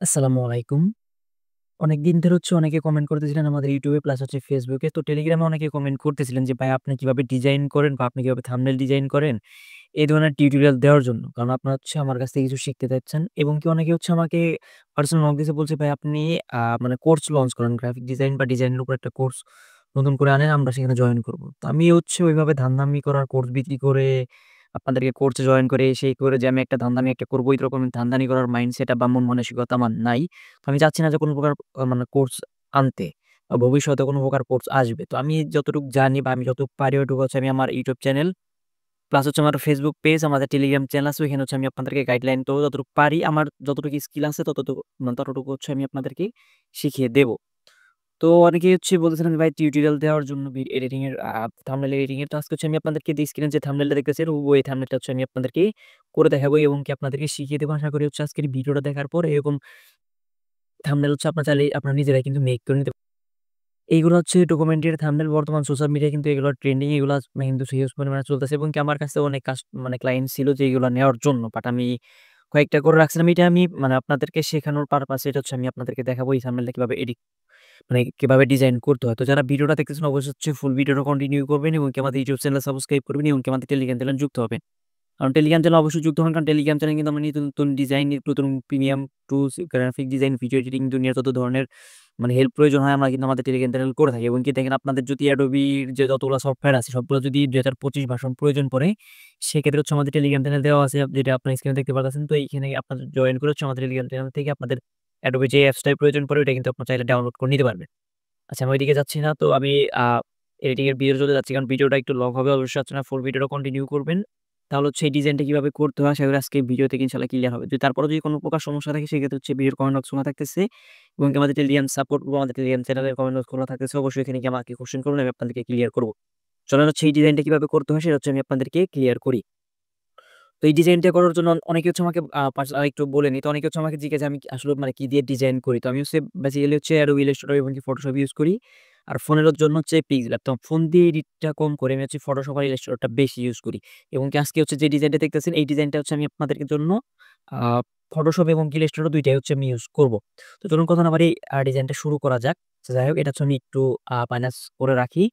আসসালামু আলাইকুম। অনেকদিন ধরে অনেকে কমেন্ট করতেছিলেন আমাদের YouTube এ প্লাস Facebook এ। তো Telegram এ অনেকে কমেন্ট করতেছিলেন যে, "ভাই আপনি কিভাবে ডিজাইন করেন বা আপনি কিভাবে থাম্বনেল ডিজাইন করেন?" এই ধরনের টিউটোরিয়াল দেওয়ার জন্য। কারণ আপনারা আমার কাছ থেকে কিছু শিখতে চাচ্ছেন এবং অনেকে আমাকে পার্সোনাল নক দিয়েছে বলছে, "ভাই আপনি মানে কোর্স লঞ্চ করেন। গ্রাফিক ডিজাইন বা ডিজাইনের উপর একটা কোর্স নতুন করে আনেন, আমরা সেখানে জয়েন করব।" তো আমি ওইভাবে ধান্দামি করার কোর্স বিক্রি করে আপনাদেরকে কোর্সে জয়েন করে সেই করে যে আমি একটা ধান্দামি একটা করব এরকম ধান্দামি করার মাইন্ডসেট বা মন মানসিকতা আমার নাই। তো আমি চাচ্ছি না যে কোন প্রকার মানে কোর্স আনতে বা ভবিষ্যতে কোন প্রকার কোর্স আসবে। তো আমি যতটুকু জানি বা আমি যতটুকু পারি ওইটুকু আমি আমার YouTube চ্যানেল প্লাস আমার Facebook পেজ, আমাদের Telegram চ্যানেল আছে ওইখানে আমি আপনাদেরকে গাইডলাইন তো যতটুকু পারি আমার যতটুকু স্কিল আছে ততটুকু আমি আপনাদেরকে শিখিয়ে দেব। তো অনেকেই বলতেছিলেন ভাই টিউটোরিয়াল দেওয়ার জন্য এডিটিং এর থাম্বনেল এডিটিং এর। তো আজকে আমি আপনাদেরকে স্ক্রিনে যে থাম্বনেলটা দেখতেছেন ওই থাম্বনেলটা আমি আপনাদেরকে করে দেখাবো এবং আপনাদেরকে শিখিয়ে দেবো। আশা করি আজকের ভিডিওটা দেখার পর এরকম থাম্বনেল আপনারা চাইলে আপনারা নিজেরাই কিন্তু মেক করে নিতে এইগুলো ডকুমেন্টারি থাম্বনেল বর্তমান সোশ্যাল মিডিয়ায় কিন্তু এগুলো ট্রেন্ডিং এগুলা কিন্তু হিউজ পরিমাণে চলতেছে এবং আমার কাছে অনেক মানে ক্লায়েন্ট ছিল যে এগুলা নেওয়ার জন্য। বাট আমি কয়েকটা করে রাখছিলাম। এটা আমি মানে আপনাদেরকে শেখানোর পারপাসে এটা আমি আপনাদেরকে দেখাবো এই থাম্বনেলটা কিভাবে মানে কিভাবে ডিজাইন করতে হয়। তো যারা ভিডিওটা দেখতেছেন অবশ্যই ফুল ভিডিওটা কন্টিনিউ করবেন এবং আমাদের YouTube চ্যানেল সাবস্ক্রাইব করবেন এবং আমাদের টেলিগ্রাম চ্যানেলে যুক্ত হবেন। কারণ টেলিগ্রাম চ্যানেল অবশ্যই যুক্ত হন। কারণ টেলিগ্রাম চ্যানেলে কিন্তু আমরা নিত্য নতুন ডিজাইন, নিত্য নতুন premium tools, graphic design, video editing দুনিয়ার যত ধরনের মানে হেল্প প্রয়োজন হয় আমরা কিন্তু আমাদের টেলিগ্রাম চ্যানেল করে থাকি এবং দেখেন আপনাদের যদি Adobe যে যতগুলো সফটওয়্যার আছে সবগুলো যদি ২০২৫ ভার্সন প্রয়োজন পড়ে সেক্ষেত্রে আমাদের টেলিগ্রাম চ্যানেল দেওয়া আছে যেটা আপনার স্ক্রিনে দেখতে পাচ্ছেন। তো এইখানে আপনাদের জয়েন করে আমাদের টেলিগ্রাম চ্যানেল থেকে আপনাদের Adobe যে অ্যাপসটাই প্রয়োজন পড়ে ওটা কিন্তু আপনারা চাইলে ডাউনলোড করে নিতে পারবেন। আচ্ছা আমি ওইদিকে যাচ্ছি না। তো আমি আ এডিটিং এর ভিডিও চলে যাচ্ছি। কারণ ভিডিওটা একটু লং হবে। অবশ্যই আপনারা ফুল ভিডিওটা কন্টিনিউ করবেন। তাহলে এই ডিজাইনটা কিভাবে করতে হয় সেগুলো আজকে ভিডিও থেকে ইনশাআল্লাহ ক্লিয়ার হবে। তারপরেও যদি কোন প্রকার সমস্যা থাকে সেক্ষেত্রে ভিডিওর কমেন্ট বক্স খোলা থাকতেছে এবং আমাদের টেলিগ্রাম সাপোর্ট গ্রুপ আমাদের টেলিগ্রাম চ্যানেলের কমেন্ট বক্স খোলা থাকতেছে। অবশ্যই এখানে গিয়ে আমাকে কোয়েশ্চেন করুন আমি আপনাদেরকে ক্লিয়ার করব। চলেন এই ডিজাইনটা কিভাবে করতে হয় সেটা আমি আপনাদেরকে ক্লিয়ার করি। তো এই ডিজাইনটা করার জন্য অনেকে আমাকে একটু বলে নিই। তো অনেকে আমাকে জিজ্ঞাসা আমি আসলে মানে কি দিয়ে ডিজাইন করি। তো আমি বেসিক্যালি Adobe Illustrator এবং Photoshop ইউজ করি। আর ফোনের জন্য Pixlr। তো ফোন দিয়ে এডিটটা কম করে আমি Photoshop আর Illustrator টা বেশি ইউজ করি। এবং আজকে যে ডিজাইনটা দেখতেছেন এই ডিজাইনটা আমি আপনাদের জন্য আ Photoshop এবং Illustrator ২ টাই আমি ইউজ করব। তো চলুন কথা না বাড়িয়ে ডিজাইনটা শুরু করা যাক। যাই হোক এটা আমি একটু মাইনাস করে রাখি।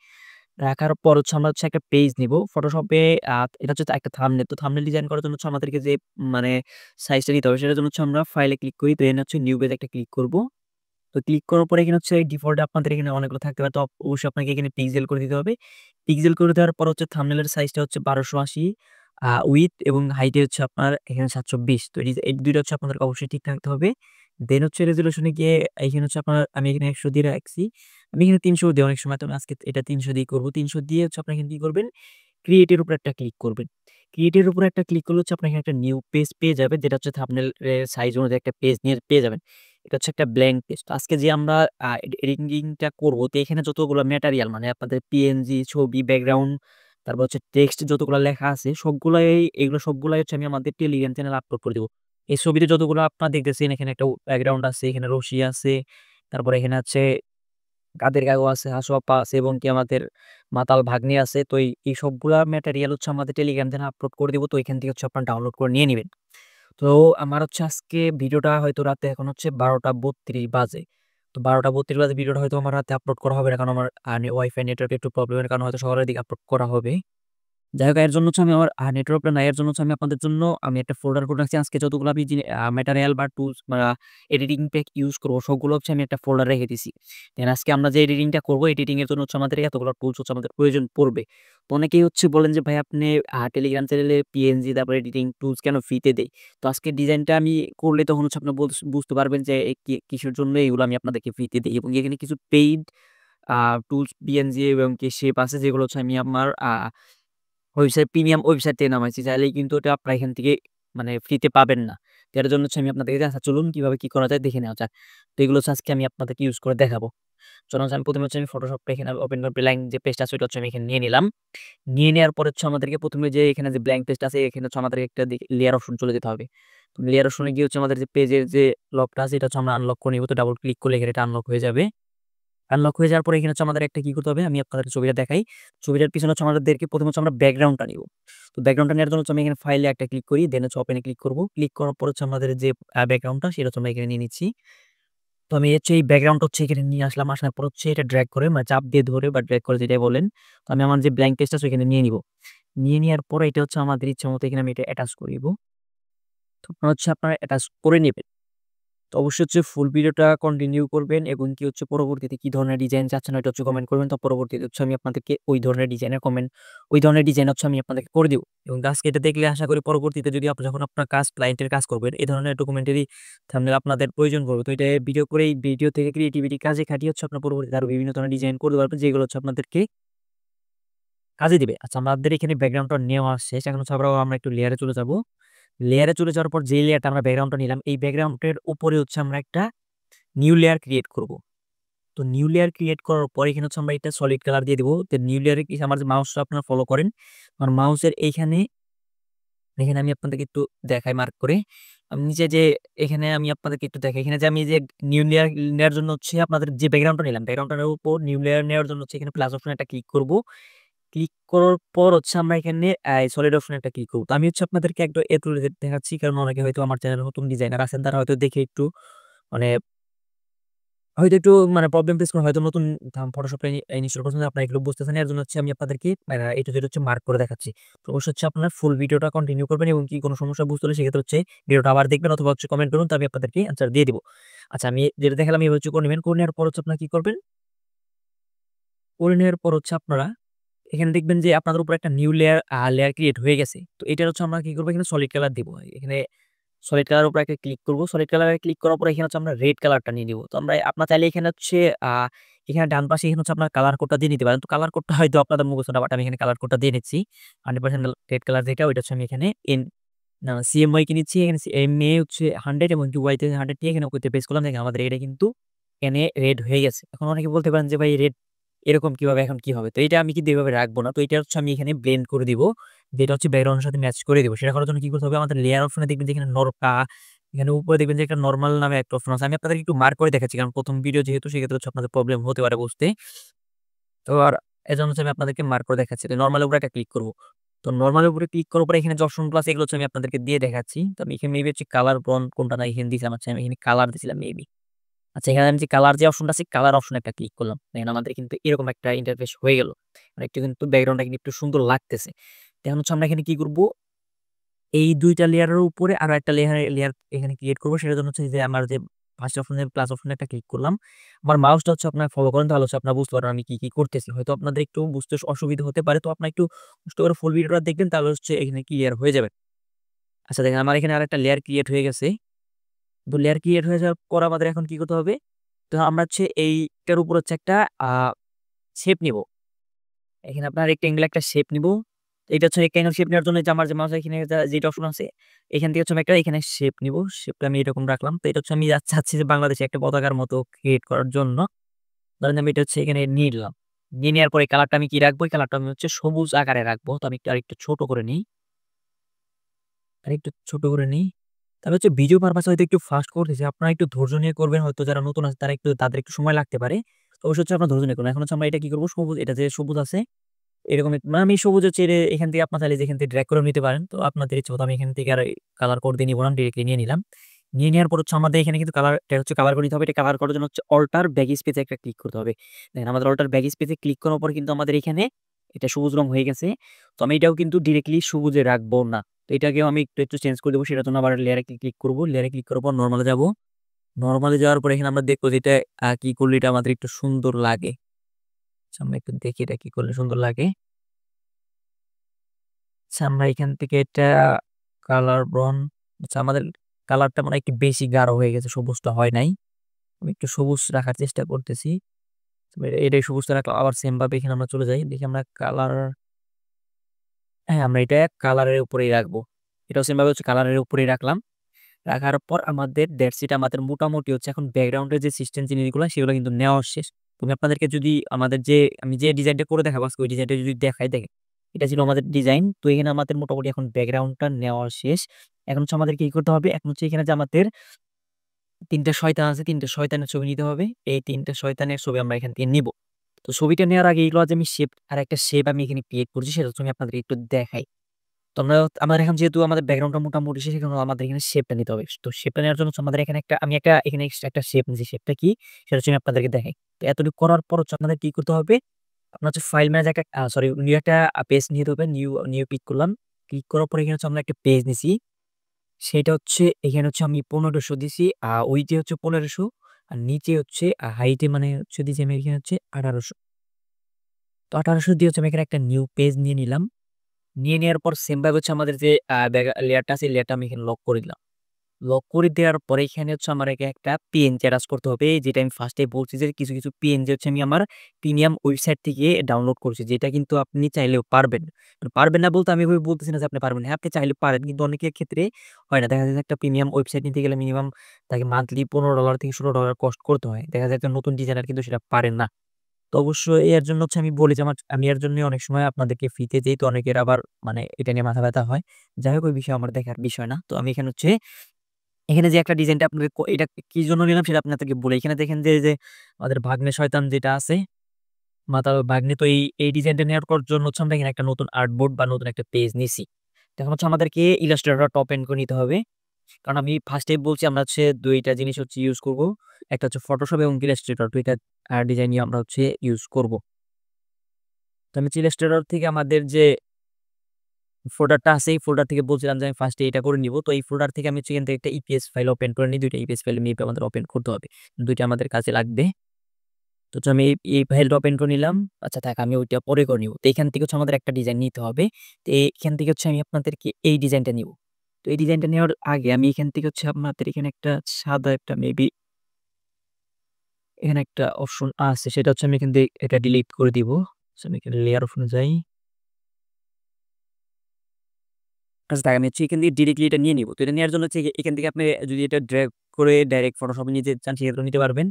রাখার পর আমরা একটা পেজ নিব। ফটোশপে এটা একটা থাম্বনেল। তো থাম্বনেল ডিজাইন করার জন্য আমাদেরকে যে মানে সাইজটা নিতে হবে সেটার জন্য আমরা ফাইলে ক্লিক করি। তো এখানে নিউ পেজ একটা ক্লিক করব। তো ক্লিক করার পরে এখানে ডিফল্ট আপনাদের এখানে অনেকগুলো থাকতে পারে। তো অবশ্যই আপনাকে এখানে পিক্সেল করে দিতে হবে। পিক্সেল করে দেওয়ার পর থাম্বনেলের সাইজটা 1280 উইডথ এবং হাইটে আপনার এখানে 720। তো এই ২ টা আপনাদেরকে অবশ্যই ঠিক থাকতে হবে। দেন রেজোলিউশন এ গিয়ে এখানে আপনার আমি এখানে ১০০ দিয়ে রাখছি। আমি এখানে ৩০০ দিই অনেক সময়। তো আমি আজকে এটা ৩০০ দিয়ে করব। ৩০০ দিয়ে আপনারা এখানে কি করবেন? ক্রিয়েট এর উপর একটা ক্লিক করবেন। ক্রিয়েট এর উপর একটা ক্লিক করলে আপনার এখানে একটা নিউ পেজ পেয়ে যাবেন যেটা থাম্বনেল এর সাইজ অনুযায়ী একটা পেজ নিয়ে পেয়ে যাবেন। এটা একটা ব্ল্যাংক পেজ। তো আজকে যে আমরা এডিটিংটা করব তো এখানে যতগুলো ম্যাটেরিয়াল মানে আপনাদের PNG, ছবি, ব্যাকগ্রাউন্ড তারপর টেক্সট যতগুলো লেখা আছে সবগুলাই এগুলো সবগুলাই আমি আমাদের টেলিগ্রাম চ্যানেলে আপলোড করে দিব। এই ছবিতে যতগুলো আপনারা দেখতেছেন এখানে একটা ব্যাকগ্রাউন্ড আছে, এখানে রশি আছে, তারপরে এখানে কাদের কাকু আছে, হাসু আপা আছে এবং আমাদের মাতাল ভাগ্নি আছে। তো এই সবগুলা ম্যাটেরিয়াল আমাদের টেলিগ্রাম চ্যানেলে আপলোড করে দিব। তো এখান থেকে আপনারা ডাউনলোড করে নিয়ে নিবেন। তো আমার আজকে ভিডিওটা হয়তো রাতে এখন ১২:৩২ বাজে। তো ১২:৩২ বাজে ভিডিওটা হয়তো আমার রাতে আপলোড করা হবে না। কারণ আমার ওয়াইফাই নেটওয়ার্ক একটু প্রবলেমের কারণে হয়তো সকালের দিকে আপলোড করা হবে। যাই হোক এর জন্য আমি আমার নেটওয়ার্কটা নাই। এর জন্য আমি আপনাদের জন্য আমি একটা ফোল্ডার করে রাখছি। আজকে যতগুলো আমি ম্যাটেরিয়াল বা টুলস বা এডিটিং প্যাক ইউজ করব সবগুলো আমি একটা ফোল্ডারে রেখে দিছি। দেন আজকে আমরা যে এডিটিংটা করব এডিটিং এর জন্য আমাদের এতগুলো টুলস আমাদের প্রয়োজন পড়বে। তো অনেকেই বলেন যে ভাই আপনি টেলিগ্রাম চ্যানেলে PNG তারপর এডিটিং টুলস কেন ফ্রিতে দেই? তো আজকে ডিজাইনটা আমি করলে তখন আপনি বুঝতে পারবেন যে কিসের জন্য এগুলো আমি আপনাদেরকে ফ্রিতে দেই এবং এখানে কিছু পেইড আ টুলস PNG এবং শেপ আছে যেগুলো আমি আমার প্রিমিয়াম ওয়েবসাইট থেকে নামাইছি। চাইলেই কিন্তু ওটা আপনারা এখান থেকে মানে ফ্রিতে পাবেন না। তো এটার জন্য আমি আপনাদেরকে আচ্ছা চলুন কিভাবে কি করা যায় দেখে নেওয়া যাক। তো এগুলো আজকে আমি আপনাদেরকে ইউজ করে দেখাবো। চলুন আমি ১ম এ আমি ফটোশপটা এখানে ওপেন করে ব্ল্যাংক যে পেজটা আছে ওটা আমি এখানে নিয়ে নিলাম। নিয়ে নেওয়ার পরে আমাদেরকে ১ম এ যে এখানে যে ব্ল্যাংক পেজটা আছে এখানে আমাদের একটা লেয়ার অপশন চলে যেতে হবে। তো লেয়ার অপশনে গিয়ে আমাদের যে পেজের যে লকটা আছে এটা আমরা আনলক করে নিব। তো ডাবল ক্লিক করলে এখানে এটা আনলক হয়ে যাবে। আনলক হয়ে যাওয়ার পরে এখানে হচ্ছে আমাদের একটা কি করতে হবে, আমি আপনাদেরকে ছবিটা দেখাই। ছবিটার পিছনে হচ্ছে আমাদেরকে প্রথমে হচ্ছে আমরা ব্যাকগ্রাউন্ডটা নিব। তো ব্যাকগ্রাউন্ডটা নেওয়ার জন্য হচ্ছে আমি এখানে ফাইলে একটা ক্লিক করি, দেন হচ্ছে ওপেনে ক্লিক করব। ক্লিক করার পর হচ্ছে আমাদের যে ব্যাকগ্রাউন্ডটা সেটা হচ্ছে আমরা এখানে নিয়ে নিচ্ছি। তো আমি হচ্ছে এই ব্যাকগ্রাউন্ডটা হচ্ছে এখানে নিয়ে আসলাম। আসার পর হচ্ছে এটা ড্র্যাগ করে মানে চাপ দিয়ে ধরে বা ড্র্যাগ করে যেটাই বলেন। তো আমি আমার যে ব্ল্যাঙ্ক পেজটা আছে ওখানে নিয়ে নিব। নিয়ে নেওয়ার পরে এটা হচ্ছে আমাদের ইচ্ছামত এখানে আমি এটা অ্যাটাচ করিব। তো আপনারা হচ্ছে আপনারা অ্যাটাচ করে নিবেন। তো অবশ্যই হচ্ছে ফুল ভিডিওটা কন্টিনিউ করবেন এবং কি হচ্ছে পরবর্তীতে কি ধরনের ডিজাইন চাচ্ছেন ওইটা হচ্ছে কমেন্ট করবেন। তো পরবর্তীতে হচ্ছে আমি আপনাদেরকে ওই ধরনের ডিজাইন হচ্ছে আমি আপনাদেরকে করে দিব। এবং আজকে এটা দেখলে আশা করি পরবর্তীতে যদি যখন আপনার ক্লায়েন্টের কাজ করবেন এই ধরনের ডকুমেন্টারি থাম্বনেল আপনাদের প্রয়োজন পড়বে। তো এটা ভিডিও করে এই ভিডিও থেকে ক্রিয়েটিভিটি কাজে খাটিয়ে হচ্ছে আপনার পরবর্তীতে আরো বিভিন্ন ধরনের ডিজাইন করতে পারবেন যেগুলো হচ্ছে আপনাদেরকে কাজে দিবে। আচ্ছা আমাদের এখানে ব্যাকগ্রাউন্ডটা নেওয়া শেষ। এখন হচ্ছে আমরা একটু লেয়ারে চলে যাব। লেয়ারে চলে যাওয়ার পর যে লেয়ারটা আমরা ব্যাকগ্রাউন্ডটা নিলাম এই ব্যাকগ্রাউন্ডের উপরে হচ্ছে আমরা একটা নিউ লেয়ার ক্রিয়েট করব। তো নিউ লেয়ার ক্রিয়েট করার পর এখানে হচ্ছে আমরা এটা সলিড কালার দিয়ে দিব। তো নিউ লেয়ারে কি আমার যে মাউসটা আপনারা ফলো করেন, আমার মাউসের এখানে আমি আপনাদেরকে একটু দেখাই মার্ক করে। আমি নিচে যে এখানে আমি আপনাদেরকে একটু দেখাই। এখানে যে আমি যে নিউ লেয়ার নেওয়ার জন্য হচ্ছে আপনাদের যে ব্যাকগ্রাউন্ডটা নিলাম, ব্যাকগ্রাউন্ডটার উপর নিউ লেয়ার নেওয়ার জন্য হচ্ছে এখানে প্লাস অপশন একটা ক্লিক করব। ক্লিক করার পর হচ্ছে আমরা এখানে সলিড অপশন একটা ক্লিক করব। তো আমি হচ্ছে আপনাদেরকে একটু এ তুলে দেখাচ্ছি কারণ অনেকে হয়তো আমার চ্যানেলে নতুন ডিজাইনার আছেন তারা হয়তো দেখে একটু মানে হয়তো একটু মানে প্রবলেম ফেস করেন, হয়তো নতুন ফটোশপে ইনস্টল করছেন, আপনারা এগুলো বুঝতেছেন। এর জন্য হচ্ছে আমি আপনাদেরকে এটা যেটা হচ্ছে মার্ক করে দেখাচ্ছি। তো অবশ্যই হচ্ছে আপনারা ফুল ভিডিওটা কন্টিনিউ করবেন এবং কি কোনো সমস্যা বুঝতে হলে সেক্ষেত্রে হচ্ছে ভিডিওটা আবার দেখবেন অথবা হচ্ছে কমেন্ট করুন, তো আমি আপনাদেরকে অ্যান্সার দিয়ে দিব। আচ্ছা আমি যেটা দেখালাম এভাবে হচ্ছে করে নেবেন। করে নেওয়ার পর হচ্ছে আপনারা কি করবেন? করে নেওয়ার পর হচ্ছে আপনারা এখানে দেখবেন যে আপনাদের উপর একটা নিউ লেয়ার ক্রিয়েট হয়ে গেছে। তো এটার হচ্ছে আমরা কি করব? এখানে সলিড কালার দিব। এখানে সলিড কালার উপর একটা ক্লিক করব। সলিড কালারে ক্লিক করার পর এখানে হচ্ছে আমরা রেড কালারটা নিয়ে নিব। তো আপনারা চাইলে এখানে হচ্ছে আ এখানে ডান পাশে এখানে হচ্ছে আপনার কালার কোডটা দিয়ে নিতে পারেন। তো কালার কোডটা হয়তো আপনাদের মুখস্থ না, বাট আমি এখানে কালার কোডটা দিয়ে নিচ্ছি। 100% রেড কালার যেটা ওইটা হচ্ছে আমি এখানে CMY কে নিচ্ছি। এখানে MA হচ্ছে 100 এবং Y তে 100 নিয়ে এখানে ওকে তে পেস্ট করলাম। দেখেন আমাদের এটা কিন্তু এখানে রেড হয়ে গেছে। এখন অনেকে বলতে পারেন যে ভাই রেড এরকম কিভাবে এখন কি হবে? তো এটা আমি কিন্তু এভাবে রাখবো না। তো এটা হচ্ছে আমি এখানে ব্লেন্ড করে দিব। যেটা হচ্ছে ব্যাকগ্রাউন্ডের সাথে ম্যাচ করে দিব। সেটা করার জন্য কি করতে হবে? আমাদের লেয়ার অপশনে দেখবেন যে এখানে এখানে উপরে দেখবেন যে একটা নরমাল নামে একটা অপশন আছে। আমি আপনাদেরকে একটু মার্ক করে দেখাচ্ছি। কারণ ১ম ভিডিও যেহেতু সেক্ষেত্রে হচ্ছে আপনাদের প্রবলেম হতে পারে বুঝতে। তো আর এজন্য হচ্ছে আমি আপনাদেরকে মার্ক করে দেখাচ্ছি। তো নরমাল এর উপরে একটা ক্লিক করব। তো নরমাল এর উপরে ক্লিক করার পরে এখানে যে অপশন গুলো আছে এগুলো হচ্ছে আমি আপনাদেরকে দিয়ে দেখাচ্ছি। তো আমি এখানে মেবি হচ্ছে কালার ব্রন কোনটা না এখানে দিয়েছিলাম। আচ্ছা আমি এখানে কালার দিয়েছিলাম মেবি। আচ্ছা এখানে আমি যে কালার যে অপশনটা আছে কালার অপশনে একটা ক্লিক করলাম। দেখেন আমাদের কিন্তু এরকম একটা ইন্টারফেস হয়ে গেল। মানে একটু কিন্তু ব্যাকগ্রাউন্ডটা কিন্তু একটু সুন্দর লাগতেছে। এখন হচ্ছে আমরা এখানে কি করব? এই ২ টা লেয়ারের উপরে আরো একটা লেয়ার এখানে ক্রিয়েট করব। সেটার জন্য হচ্ছে যে আমার যে ফার্স্ট অপশনে প্লাস অপশনে একটা ক্লিক করলাম। আমার মাউসটা হচ্ছে আপনারা ফলো করেন তাহলে হচ্ছে আপনারা বুঝতে পারবেন আমি কি করতেছি। হয়তো আপনাদের একটু বুঝতে অসুবিধা হতে পারে। তো আপনারা একটু কষ্ট করে ফুল ভিডিওটা দেখবেন তাহলে হচ্ছে এখানে ক্লিয়ার হয়ে যাবে। আচ্ছা দেখেন আমার এখানে আরেকটা লেয়ার ক্রিয়েট হয়ে গেছে। তো লেয়ার ক্রিয়েট হয়ে যাওয়ার পর আমাদের এখন কি করতে হবে? তো আমরা হচ্ছে এইটার উপর হচ্ছে একটা আ শেপ নিব। এখানে আপনার রেক্টেঙ্গেল একটা শেপ নিব। এটা হচ্ছে রেক্টেঙ্গেল শেপ নেওয়ার জন্য এই যে আমার যে মাউসের এখানে যেটা অপশন আছে, এখান থেকে হচ্ছে আমি একটা এখানে শেপ নিব। শেপটা আমি এরকম রাখলাম। তো এটা হচ্ছে আমি চাচ্ছি যে বাংলাদেশে একটা পতাকার মতো ক্রিয়েট করার জন্য। ধরেন আমি এটা হচ্ছে এখানে নিয়ে নিলাম। নিয়ে নেওয়ার পরে কালারটা আমি কি রাখবো? এই কালারটা আমি হচ্ছে সবুজ আকারে রাখবো। তো আমি আরেকটু ছোট করে নিই। আরেকটু ছোট করে নিই। তবে হচ্ছে ভিডিও পারপাস হয়তো একটু ফাস্ট করতেছি। আপনারা একটু ধৈর্য নিয়ে করবেন। হয়তো যারা নতুন আছে তাদের একটু সময় লাগতে পারে। তো অবশ্যই হচ্ছে আপনারা ধৈর্য নিয়ে করবেন। এখন হচ্ছে আমরা এটা কি করব? এটা যে সবুজ আছে এরকম মানে আমি সবুজের চেয়ে এখান থেকে আপনার চাইলে যেখান থেকে ড্রাগ করে নিতে পারেন। তো আপনাদের ইচ্ছে মতো আমি এখান থেকে আর কালার কোড দিয়ে নিব না। ডিরেক্টলি নিয়ে নিলাম। নিয়ে নেওয়ার পর হচ্ছে আমাদের এখানে কিন্তু কালার করে নিতে হবে। এটা কালার করার জন্য হচ্ছে অল্টার ব্যাক স্পেস এ একটা ক্লিক করতে হবে। দেখেন আমাদের অল্টার ব্যাক স্পেস এ ক্লিক করার পর কিন্তু আমাদের এখানে এটা সবুজ রং হয়ে গেছে। তো আমি এটাও কিন্তু ডিরেক্টলি সবুজে রাখবো না। তো এটাকেও আমি একটু চেঞ্জ করে দেব। সেটার জন্য আবার লেয়ারে ক্লিক করব। লেয়ারে ক্লিক করার পর নরমালে যাব। নরমালে যাওয়ার পর এখানে আমরা দেখবো যে এটা কি করলে এটা আমাদের একটু সুন্দর লাগে। আচ্ছা আমরা একটু দেখি এটা কি করলে সুন্দর লাগে। আচ্ছা আমরা এখান থেকে এটা কালার ব্রাউন আচ্ছা আমাদের কালারটা মনে হয় একটু বেশি গাঢ় হয়ে গেছে। সবুজটা হয় নাই। আমি একটু সবুজ রাখার চেষ্টা করতেছি। তবে এটাই সবুজটা রাখলাম। আবার সেম ভাবে এখানে আমরা চলে যাই। দেখি আমরা কালার হ্যাঁ, আমরা এটা কালারের উপরেই রাখবো। এটাও সেম ভাবে হচ্ছে কালারের উপরেই রাখলাম। রাখার পর আমাদের দ্যাটস ইট আমাদের মোটামুটি হচ্ছে এখন ব্যাকগ্রাউন্ডের যে সিস্টেম জিনিসগুলো সেগুলো কিন্তু নেওয়া শেষ। তুমি আপনাদেরকে যদি আমাদের আমি যে ডিজাইনটা করে দেখাবো আজকে ওই ডিজাইনটা যদি দেখাই দেখেন। এটা ছিল আমাদের ডিজাইন। তো এখানে আমাদের মোটামুটি এখন ব্যাকগ্রাউন্ডটা নেওয়া শেষ। এখন হচ্ছে আমাদের কি করতে হবে? এখন হচ্ছে এখানে যে আমাদের ৩ টা শয়তান আছে, ৩ টা শয়তানের ছবি নিতে হবে। এই ৩ টা শয়তানের ছবি আমরা এখান থেকে নিব। তো ছবিটা নেওয়ার আগে এগুলো যে আমি আরেকটা শেপ আমি এখানে ক্রিয়েট করছি সেটা হচ্ছে আমি আপনাদেরকে একটু দেখাই। তো আমাদের এখন যেহেতু আমাদের ব্যাকগ্রাউন্ডটা মোটামুটি শেষ, এখন আমাদের এখানে শেপটা নিতে হবে। তো শেপটা নেওয়ার জন্য হচ্ছে আমাদের এখানে এখানে এক্সট্রা একটা শেপ নিয়েছি। শেপটা কি? সেটা হচ্ছে আমি আপনাদেরকে দেখাই। তো এতটুকু করার পর হচ্ছে আপনাদের কি করতে হবে? আপনার হচ্ছে ফাইল ম্যানেজার একটা সরি নিউ একটা পেজ নিতে হবে। নিউ ক্লিক করলাম। ক্লিক করার পরে এখানে হচ্ছে আমরা একটা পেজ নিছি। সেটা হচ্ছে এখানে হচ্ছে আমি ১৫০০ দিছি। ওইটা হচ্ছে ১৫০০ আর নিচে হচ্ছে হাইট এ মানে হচ্ছে দিছি আমি এখানে হচ্ছে ১৮০০। তো ১৮০০ দিয়ে হচ্ছে আমি এখানে একটা নিউ পেজ নিয়ে নিলাম। নিয়ে নেওয়ার পর সেম ভাবে হচ্ছে আমাদের যে লেয়ারটা আছে, লেয়ারটা আমি এখানে লক করে দিলাম। লক করে দেওয়ার পরে এখানে হচ্ছে আমার একটা পিএনজি অ্যাটাচ করতে হবে। যেটা আমি ফার্স্ট এ বলছি যে কিছু পিএনজি হচ্ছে আমি আমার প্রিমিয়াম ওয়েবসাইট থেকে ডাউনলোড করছি। যেটা কিন্তু আপনি চাইলেও পারবেন। মানে পারবেন না বলতে আমি এভাবে বলতেছি না যে আপনি পারবেন না। হ্যাঁ, আপনি চাইলে পারেন। কিন্তু অনেকের ক্ষেত্রে হয় না। দেখা যায় যে একটা প্রিমিয়াম ওয়েবসাইট নিতে গেলে মিনিমাম তাকে মান্থলি $১৫ থেকে $১৬ কস্ট করতে হয়। দেখা যায় একটা নতুন ডিজাইনার কিন্তু সেটা পারেন না। তো অবশ্যই এর জন্য হচ্ছে আমি বলি যে আমি এর জন্যই অনেক সময় আপনাদেরকে ফ্রিতে দেই। তো অনেকের আবার মানে এটা নিয়ে মাথা ব্যাথা হয়। যাই হোক ওই বিষয় আমার দেখার বিষয় না। তো আমি এখানে হচ্ছে এখানে যে একটা ডিজাইনটা আপনাদের এটা কি জন্য নিলাম সেটা আপনাদেরকে বলি। এখানে দেখেন যে আমাদের ভাগ্নে শয়তান যেটা আছে, মাতাল ভাগ্নে, তো এই ডিজাইনটা নেওয়ার জন্য হচ্ছে আমরা এখানে একটা নতুন আর্টবোর্ড বা নতুন একটা পেজ নিছি। তো এখন হচ্ছে আমাদেরকে ইলাস্ট্রেটর টপ এন্ড করে নিতে হবে। কারণ আমি ফার্স্ট এই বলছি আমরা হচ্ছে ২ টা জিনিস হচ্ছে ইউজ করব। একটা হচ্ছে ফটোশপ এবং ইলাস্ট্রেটর ২ টা ডিজাইন নিয়ে আমরা হচ্ছে ইউজ করব। তো আমি হচ্ছে ইলাস্ট্রেটর থেকে আমাদের যে ফোল্ডারটা আছে এই ফোল্ডার থেকে বলছিলাম যে আমি ফার্স্ট এ এটা করে নিব। তো এই ফোল্ডার থেকে আমি হচ্ছে এখান থেকে একটা ইপিএস ফাইল ওপেন করে নিই। ২ টা ইপিএস ফাইল মেপে আমাদের ওপেন করতে হবে। ২ টা আমাদের কাজে লাগবে। তো হচ্ছে আমি এই ফাইলটা ওপেন করে নিলাম। আচ্ছা থাক আমি ওইটা পরে করে নিব। তো এখান থেকে হচ্ছে আমাদের একটা ডিজাইন নিতে হবে। তো এখান থেকে হচ্ছে আমি আপনাদেরকে এই ডিজাইনটা নিব। তো এই ডিজাইনটা নেওয়ার আগে আমি এখান থেকে হচ্ছে আপনাদের এখানে একটা সাদা একটা মেবি এখানে একটা অপশন আছে সেটা হচ্ছে আমি এখান থেকে এটা ডিলিট করে দিব। সো আমি এখানে লেয়ার অপশনে যাই। আচ্ছা থাক আমি হচ্ছে এখান থেকে ডিরেক্টলি এটা নিয়ে নিব। তো এটা নেওয়ার জন্য হচ্ছে এখান থেকে আপনি যদি এটা ড্রাগ করে ডাইরেক্ট ফটোশপে নিতে চান সেক্ষেত্রেও নিতে পারবেন।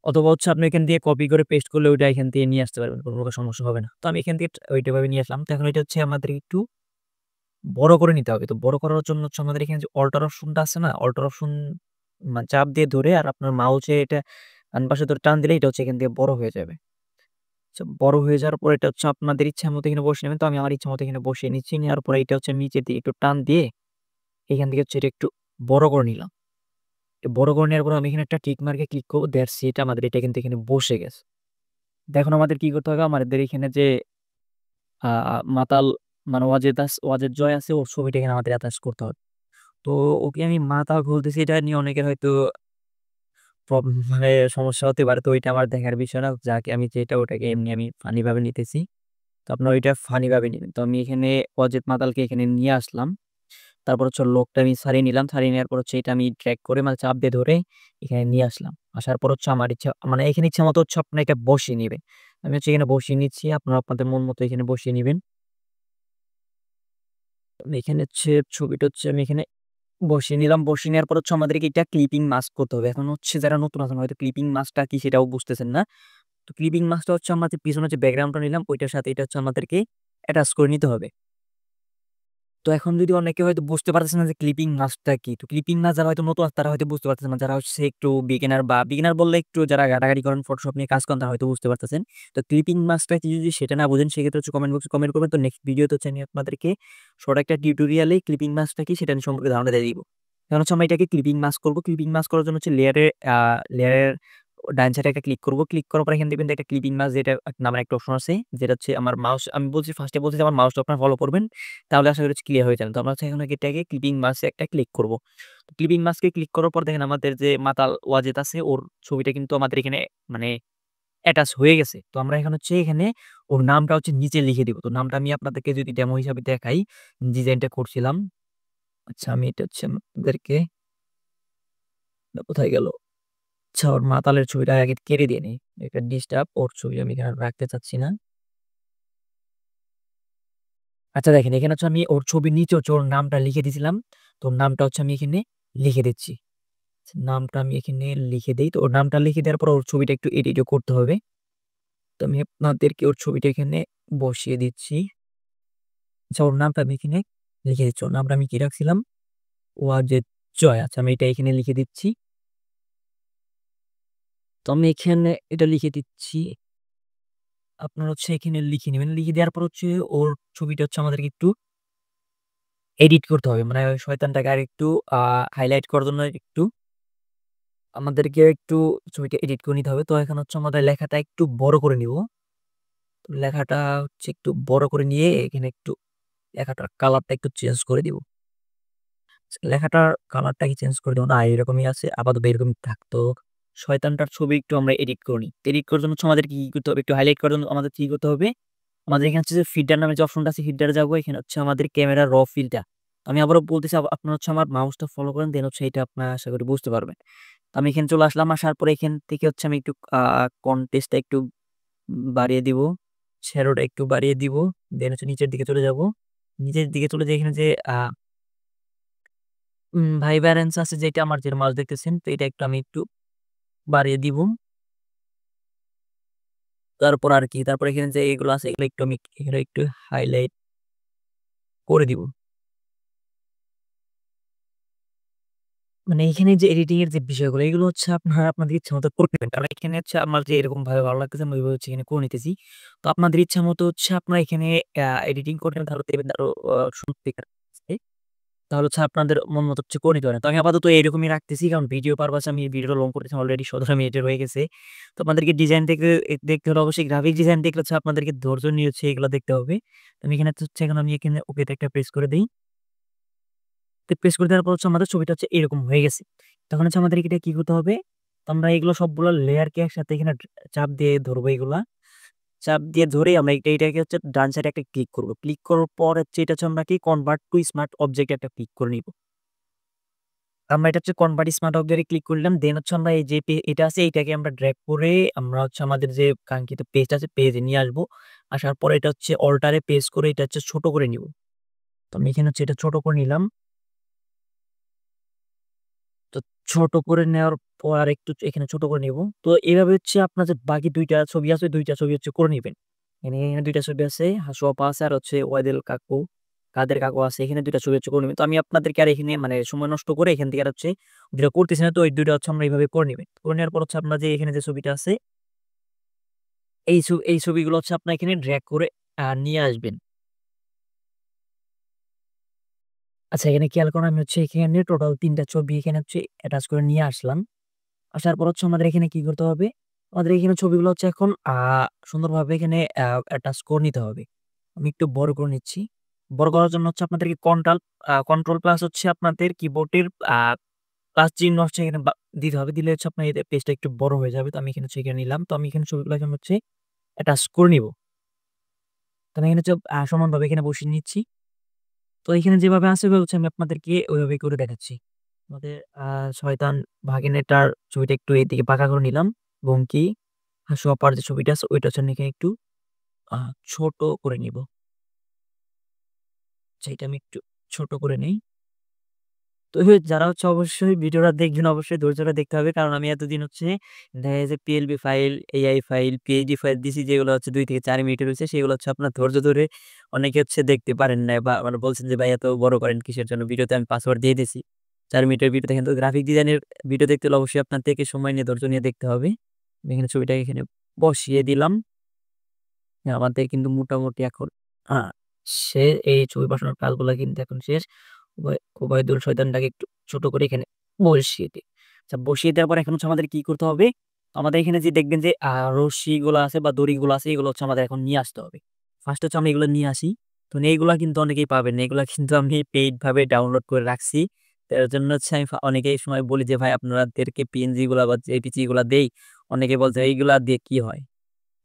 অথবা হচ্ছে আপনি এখান দিয়ে কপি করে পেস্ট করলে ওইটা এখান থেকে নিয়ে আসতে পারবেন। কোন প্রকার সমস্যা হবে না। তো আমি এখান থেকে ওইটা ভাবে নিয়ে আসলাম। তো এখন এটা হচ্ছে আমাদের একটু বড় করে নিতে হবে। তো বড় করার জন্য হচ্ছে আমাদের এখানে যে অল্টার অপশনটা আছে না? অল্টার অপশন চাপ দিয়ে ধরে আর আপনার মাউসে এটা ডান পাশে ধরে টান দিলে এটা হচ্ছে এখান থেকে বড় হয়ে যাবে। আচ্ছা বড় হয়ে যাওয়ার পর এটা হচ্ছে আপনাদের ইচ্ছা মতো এখানে বসিয়ে নেবেন। তো আমি আমার ইচ্ছা মতো এখানে বসিয়ে নিচ্ছি। নেওয়ার পরে এটা হচ্ছে নিচের দিকে একটু টান দিয়ে এখান থেকে হচ্ছে এটা একটু বড় করে নিলাম। বড় করে নেওয়ার পর আমি এখানে একটা টিক মার্কে ক্লিক করব। দ্যাটস ইট আমাদের এটা কিন্তু এখানে বসে গেছে। এখন আমাদের কি করতে হবে? আমাদের এখানে যে আ মাতাল মানে ওয়াজেদ জয় আছে ওর ছবিটা এখানে আমাদের অ্যাটাচ করতে হবে। তো ওকে আমি মাতাল বলতেছি এটা নিয়ে অনেকের হয়তো মানে সমস্যা হতে পারে। তো ওইটা আমার দেখার বিষয় না। যাকে আমি যেটা ওটাকে এমনি আমি ফানি ভাবে নিতেছি। তো আপনারা ওইটা ফানি ভাবে নিবেন। তো আমি এখানে অজিত মাতালকে এখানে নিয়ে আসলাম। তারপর হচ্ছে ওর লোকটা আমি ছাড়িয়ে নিলাম। ছাড়িয়ে নেওয়ার পর হচ্ছে এটা আমি ড্রাগ করে মানে চাপ দিয়ে ধরে এখানে নিয়ে আসলাম। আসার পর হচ্ছে আমার ইচ্ছা মানে এখানে ইচ্ছা মতো হচ্ছে আপনারা এটা বসিয়ে নিবেন। আমি হচ্ছে এখানে বসিয়ে নিচ্ছি। আপনারা আপনাদের মন মতো এখানে বসিয়ে নিবেন। এখানে হচ্ছে ছবিটা হচ্ছে আমি এখানে বসিয়ে নিলাম। বসিয়ে নেওয়ার পর হচ্ছে আমাদেরকে এটা ক্লিপিং মাস্ক করতে হবে। এখন হচ্ছে যারা নতুন আছেন হয়তো ক্লিপিং মাস্কটা কি সেটাও বুঝতেছেন না। তো ক্লিপিং মাস্কটা হচ্ছে আমাদের পিছনে যে ব্যাকগ্রাউন্ডটা নিলাম ওইটার সাথে এটা হচ্ছে আমাদেরকে অ্যাটাচ করে নিতে হবে। তো এখন যদি অনেকে হয়তো বুঝতে পারতেছে না যে ক্লিপিং মাস্কটা কি? তো ক্লিপিং মাস্ক যারা হয়তো নতুন আছে তারা হয়তো বুঝতে পারতেছে না। যারা হচ্ছে একটু বিগিনার বললে একটু যারা ঘাটাঘাটি করেন ফটোশপ নিয়ে কাজ করেন তারা হয়তো বুঝতে পারতেছেন। তো ক্লিপিং মাস্কটা কি যদি সেটা না বুঝেন সেক্ষেত্রে হচ্ছে কমেন্ট বক্সে কমেন্ট করবেন। তো নেক্সট ভিডিওতে হচ্ছে আমি আপনাদেরকে শর্ট একটা টিউটোরিয়ালে ক্লিপিং মাস্কটা কি সেটা সম্পর্কে ধারণা দিয়ে দিব। এখন হচ্ছে আমরা এটাকে ক্লিপিং মাস্ক করব। ক্লিপিং মাস্ক করার জন্য হচ্ছে লেয়ারের ডান সাইডে একটা ক্লিক করব। ক্লিক করার পর এখানে দেখবেন যে একটা ক্লিপিং মাস্ক যেটা নামের একটা অপশন আছে। যেটা হচ্ছে আমার মাউস আমি বলছি ফার্স্টে বলছি যে আমার মাউসটা আপনারা ফলো করবেন। তাহলে আশা করি ক্লিয়ার হয়ে যাবে। তো আমরা হচ্ছে এখন এটাকে ক্লিপিং মাস্কে একটা ক্লিক করব। ক্লিপিং মাস্কে ক্লিক করার পর দেখেন আমাদের যে মাতাল ওয়াজেদ আছে ওর ছবিটা কিন্তু আমাদের এখানে মানে অ্যাটাচ হয়ে গেছে। তো আমরা এখন হচ্ছে এখানে ওর নামটা হচ্ছে নিচে লিখে দিব। তো নামটা আমি আপনাদেরকে যদি ডেমো হিসাবে দেখাই, ডিজাইনটা করছিলাম। আচ্ছা আমি এটা হচ্ছে আপনাদেরকে কোথায় গেল? আচ্ছা ওর মাতালের ছবিটা আগে কেটে দিয়ে নেই। এটা ডিস্টার্ব ওর ছবি আমি এখানে রাখতে চাচ্ছি না। আচ্ছা দেখেন এখানে হচ্ছে আমি ওর ছবির নিচে হচ্ছে ওর নামটা লিখে দিয়েছিলাম। তো ওর নামটা হচ্ছে আমি এখানে লিখে দিচ্ছি। নামটা আমি এখানে লিখে দেই। তো ওর নামটা লিখে দেওয়ার পর ওর ছবিটা একটু এডিটও করতে হবে। তো আমি আপনাদেরকে ওর ছবিটা এখানে বসিয়ে দিচ্ছি। আচ্ছা ওর নামটা আমি এখানে লিখে দিচ্ছি। ওর নামটা আমি কি রাখছিলাম? ওয়াজেদ জয়। আচ্ছা আমি এটা এখানে লিখে দিচ্ছি। তো আমি এখানে এটা লিখে দিচ্ছি। আপনার হচ্ছে এখানে লিখে নিবেন। লিখে দেওয়ার পর হচ্ছে ওর ছবিটা হচ্ছে আমাদেরকে একটু এডিট করতে হবে। মানে ওই শয়তানটাকে আরেকটু আ হাইলাইট করার জন্য একটু আমাদেরকে একটু ছবিটা এডিট করে নিতে হবে। তো এখন হচ্ছে আমাদের লেখাটা একটু বড় করে নিব। তো লেখাটা হচ্ছে একটু বড় করে নিয়ে এখানে একটু লেখাটার কালারটা একটু চেঞ্জ করে দিব। লেখাটার কালারটা কি চেঞ্জ করে দেব না, এরকমই আছে। আপাতত এরকমই থাক। তো শয়তানটার ছবি একটু আমরা এডিট করে নিই। এডিট করার জন্য হচ্ছে আমাদেরকে কি করতে হবে? একটু হাইলাইট করার জন্য আমাদের কি করতে হবে? আমাদের এখানে হচ্ছে যে ফিল্টার নামে যে অপশনটা আছে, ফিল্টারে যাবো। এখানে হচ্ছে আমাদের ক্যামেরার র ফিলটা। আমি আবারও বলতেছি, আপনারা হচ্ছে আমার মাউসটা ফলো করেন, দেন হচ্ছে এটা আপনারা আশা করি বুঝতে পারবেন। তো আমি এখানে চলে আসলাম। আসার পরে এখান থেকে হচ্ছে আমি একটু কনটেস্টটা একটু বাড়িয়ে দিব। শ্যাডোটা একটু বাড়িয়ে দিব। দেন হচ্ছে নিচের দিকে চলে যাব। নিচের দিকে চলে যেয়ে এখানে যে ভাইব্যারেন্স আছে, যেটা আমার যে মাউস দেখতেছেন, তো এটা একটু আমি একটু বাড়িয়ে দিব। তারপর আর কি? তারপর এখানে যে এগুলো আছে, এগুলো একটু আমি এখানে একটু হাইলাইট করে দিব। মানে এখানে যে এডিটিং এর যে বিষয়গুলো, এগুলো হচ্ছে আপনারা আপনাদের ইচ্ছামত করে নিবেন। কারণ এখানে হচ্ছে আমার যে এরকম ভাবে ভালো লাগতেছে, আমি ওইভাবে হচ্ছে এখানে করে নিতেছি। তো আপনাদের ইচ্ছামত হচ্ছে আপনারা এখানে এডিটিং করে নেবেন, তাহলে দেখবেন আরো সুন্দর দেখাচ্ছে। তাহলে হচ্ছে আপনাদের মন মতো হচ্ছে করে নিতে পারেন। তো আমি আপাতত এরকমই রাখতেছি। কারণ ভিডিও পারপাসে আমি ভিডিওটা লং করতেছি, অলরেডি ১৭ মিনিটের হয়ে গেছে। তো আপনাদেরকে ডিজাইন দেখতে হলে অবশ্যই গ্রাফিক ডিজাইন দেখলে হচ্ছে আপনাদেরকে ধৈর্য নিয়ে হচ্ছে এগুলো দেখতে হবে। তো আমি এখানে হচ্ছে এখন আমি এখানে ওকেতে একটা প্রেস করে দেই। তো প্রেস করে দেওয়ার পর হচ্ছে আমাদের ছবিটা হচ্ছে এরকম হয়ে গেছে। তখন হচ্ছে আমাদের এটা কি করতে হবে? তো আমরা এগুলো সবগুলো লেয়ারকে একসাথে এখানে চাপ দিয়ে ধরবো এগুলা। চাপ দিয়ে ধরেই আমরা এটাকে হচ্ছে ডান সাইডে একটা ক্লিক করব। ক্লিক করার পর হচ্ছে এটা হচ্ছে আমরা কি কনভার্ট টু স্মার্ট অবজেক্ট একটা ক্লিক করে নিব। আমরা এটা হচ্ছে কনভার্ট স্মার্ট অবজেক্টে ক্লিক করলাম। দেন হচ্ছে আমরা এই যে এটা আছে, এইটাকে আমরা ড্রাগ করে আমরা হচ্ছে আমাদের যে কাঙ্ক্ষিত পেজ আছে, পেজে নিয়ে আসবো। আসার পরে এটা হচ্ছে অল্টারে পেস্ট করে এটা হচ্ছে ছোট করে নিব। তো আমি এখানে হচ্ছে এটা ছোট করে নিলাম। তো ছোট করে নেওয়ার পর আরেকটু এখানে ছোট করে নিব। তো এভাবে হচ্ছে আপনার যে বাকি ২ টা ছবি আছে, ২ টা ছবি হচ্ছে করে নিবেন। এখানে ২ টা ছবি আছে, হাসু আপা আছে আর হচ্ছে ওয়াইদেল কাকু, কাদের কাকু আছে। এখানে ২ টা ছবি হচ্ছে করে নিবেন। তো আমি আপনাদেরকে আর এখানে মানে সময় নষ্ট করে এখান থেকে আর হচ্ছে যেটা করতেছি না, তো ওই ২ টা হচ্ছে আমরা এভাবে করে নিবেন। করে নেওয়ার পর হচ্ছে আপনার যে এখানে যে ছবিটা আছে, এই ছবিগুলো হচ্ছে আপনার এখানে ড্রাগ করে নিয়ে আসবেন। আচ্ছা, এখানে খেয়াল করুন, আমি হচ্ছে এখানে টোটাল ৩ টা ছবি এখানে হচ্ছে এটাচ করে নিয়ে আসলাম। আসার পর হচ্ছে আমাদের এখানে কি করতে হবে? আমাদের এখানে ছবিগুলো হচ্ছে এখন সুন্দরভাবে এখানে অ্যাটাচ করে নিতে হবে। আমি একটু বড় করে নিচ্ছি। বড় করার জন্য হচ্ছে আপনাদেরকে কন্ট্রোল প্লাস হচ্ছে আপনাদের কিবোর্ডের আ প্লাস চিহ্ন হচ্ছে এখানে দিতে হবে। দিলে হচ্ছে আপনার এতে পেজটা একটু বড় হয়ে যাবে। তো আমি এখানে হচ্ছে এখানে নিলাম। তো আমি এখানে ছবিগুলো এখন হচ্ছে অ্যাটাচ করে নিব। তো আমি এখানে হচ্ছে সমানভাবে এখানে বসিয়ে নিচ্ছি। তো এখানে যেভাবে আছে ওইভাবে হচ্ছে আমি আপনাদেরকে ওইভাবেই করে দেখাচ্ছি। আমাদের আ শয়তান ভাগিনেটার ছবিটা একটু এদিকে বাঁকা করে নিলাম এবং কি হাসু আপার যে ছবিটা আছে ওইটা হচ্ছে আমি এখানে একটু আ ছোট করে নিব। আচ্ছা, এটা আমি একটু ছোট করে নেই। তো যারা হচ্ছে অবশ্যই ভিডিওটা দেখবেন, অবশ্যই ধৈর্যটা দেখতে হবে। কারণ আমি এতদিন হচ্ছে দেখা যায় যে PLB file, AI file, PhD file দিছি, যেগুলো হচ্ছে ২ থেকে ৪ মিনিটের হইছে, সেগুলো হচ্ছে আপনার ধৈর্য ধরে অনেকে হচ্ছে দেখতে পারেন নাই বা মানে বলছেন যে, "ভাই এত বড় করেন কিসের জন্য?" ভিডিওতে আমি পাসওয়ার্ড দিয়ে দিছি। ৪ মিনিটের ভিডিও দেখেন। তো গ্রাফিক ডিজাইনের ভিডিও দেখতে হলে অবশ্যই আপনার থেকে সময় নিয়ে ধৈর্য নিয়ে দেখতে হবে। আমি এখানে ছবিটাকে এখানে বসিয়ে দিলাম। আমাদের কিন্তু মোটামুটি এখন আ সে এই ছবি বসানোর কাজগুলা কিন্তু এখন শেষ। ওবায়দুল শয়তানটাকে একটু ছোট করে এখানে বসিয়ে দিই। আচ্ছা, বসিয়ে দেওয়ার পর এখন হচ্ছে আমাদের কি করতে হবে? আমাদের এখানে যে দেখবেন যে রশ্মিগুলা আছে বা দড়িগুলো আছে, এগুলো হচ্ছে আমাদের এখন নিয়ে আসতে হবে। ফার্স্ট হচ্ছে আমরা এগুলো নিয়ে আসি। তো এইগুলা কিন্তু অনেকেই পাবেন না। এগুলা কিন্তু আমি পেইড ভাবে ডাউনলোড করে রাখছি। তো এর জন্য হচ্ছে আমি অনেকেই সময় বলি যে, "ভাই আপনাদেরকে পিএনজি গুলা বা জেপিজি গুলা দেই।" অনেকে বলছে, "এইগুলা দিয়ে কি হয়?"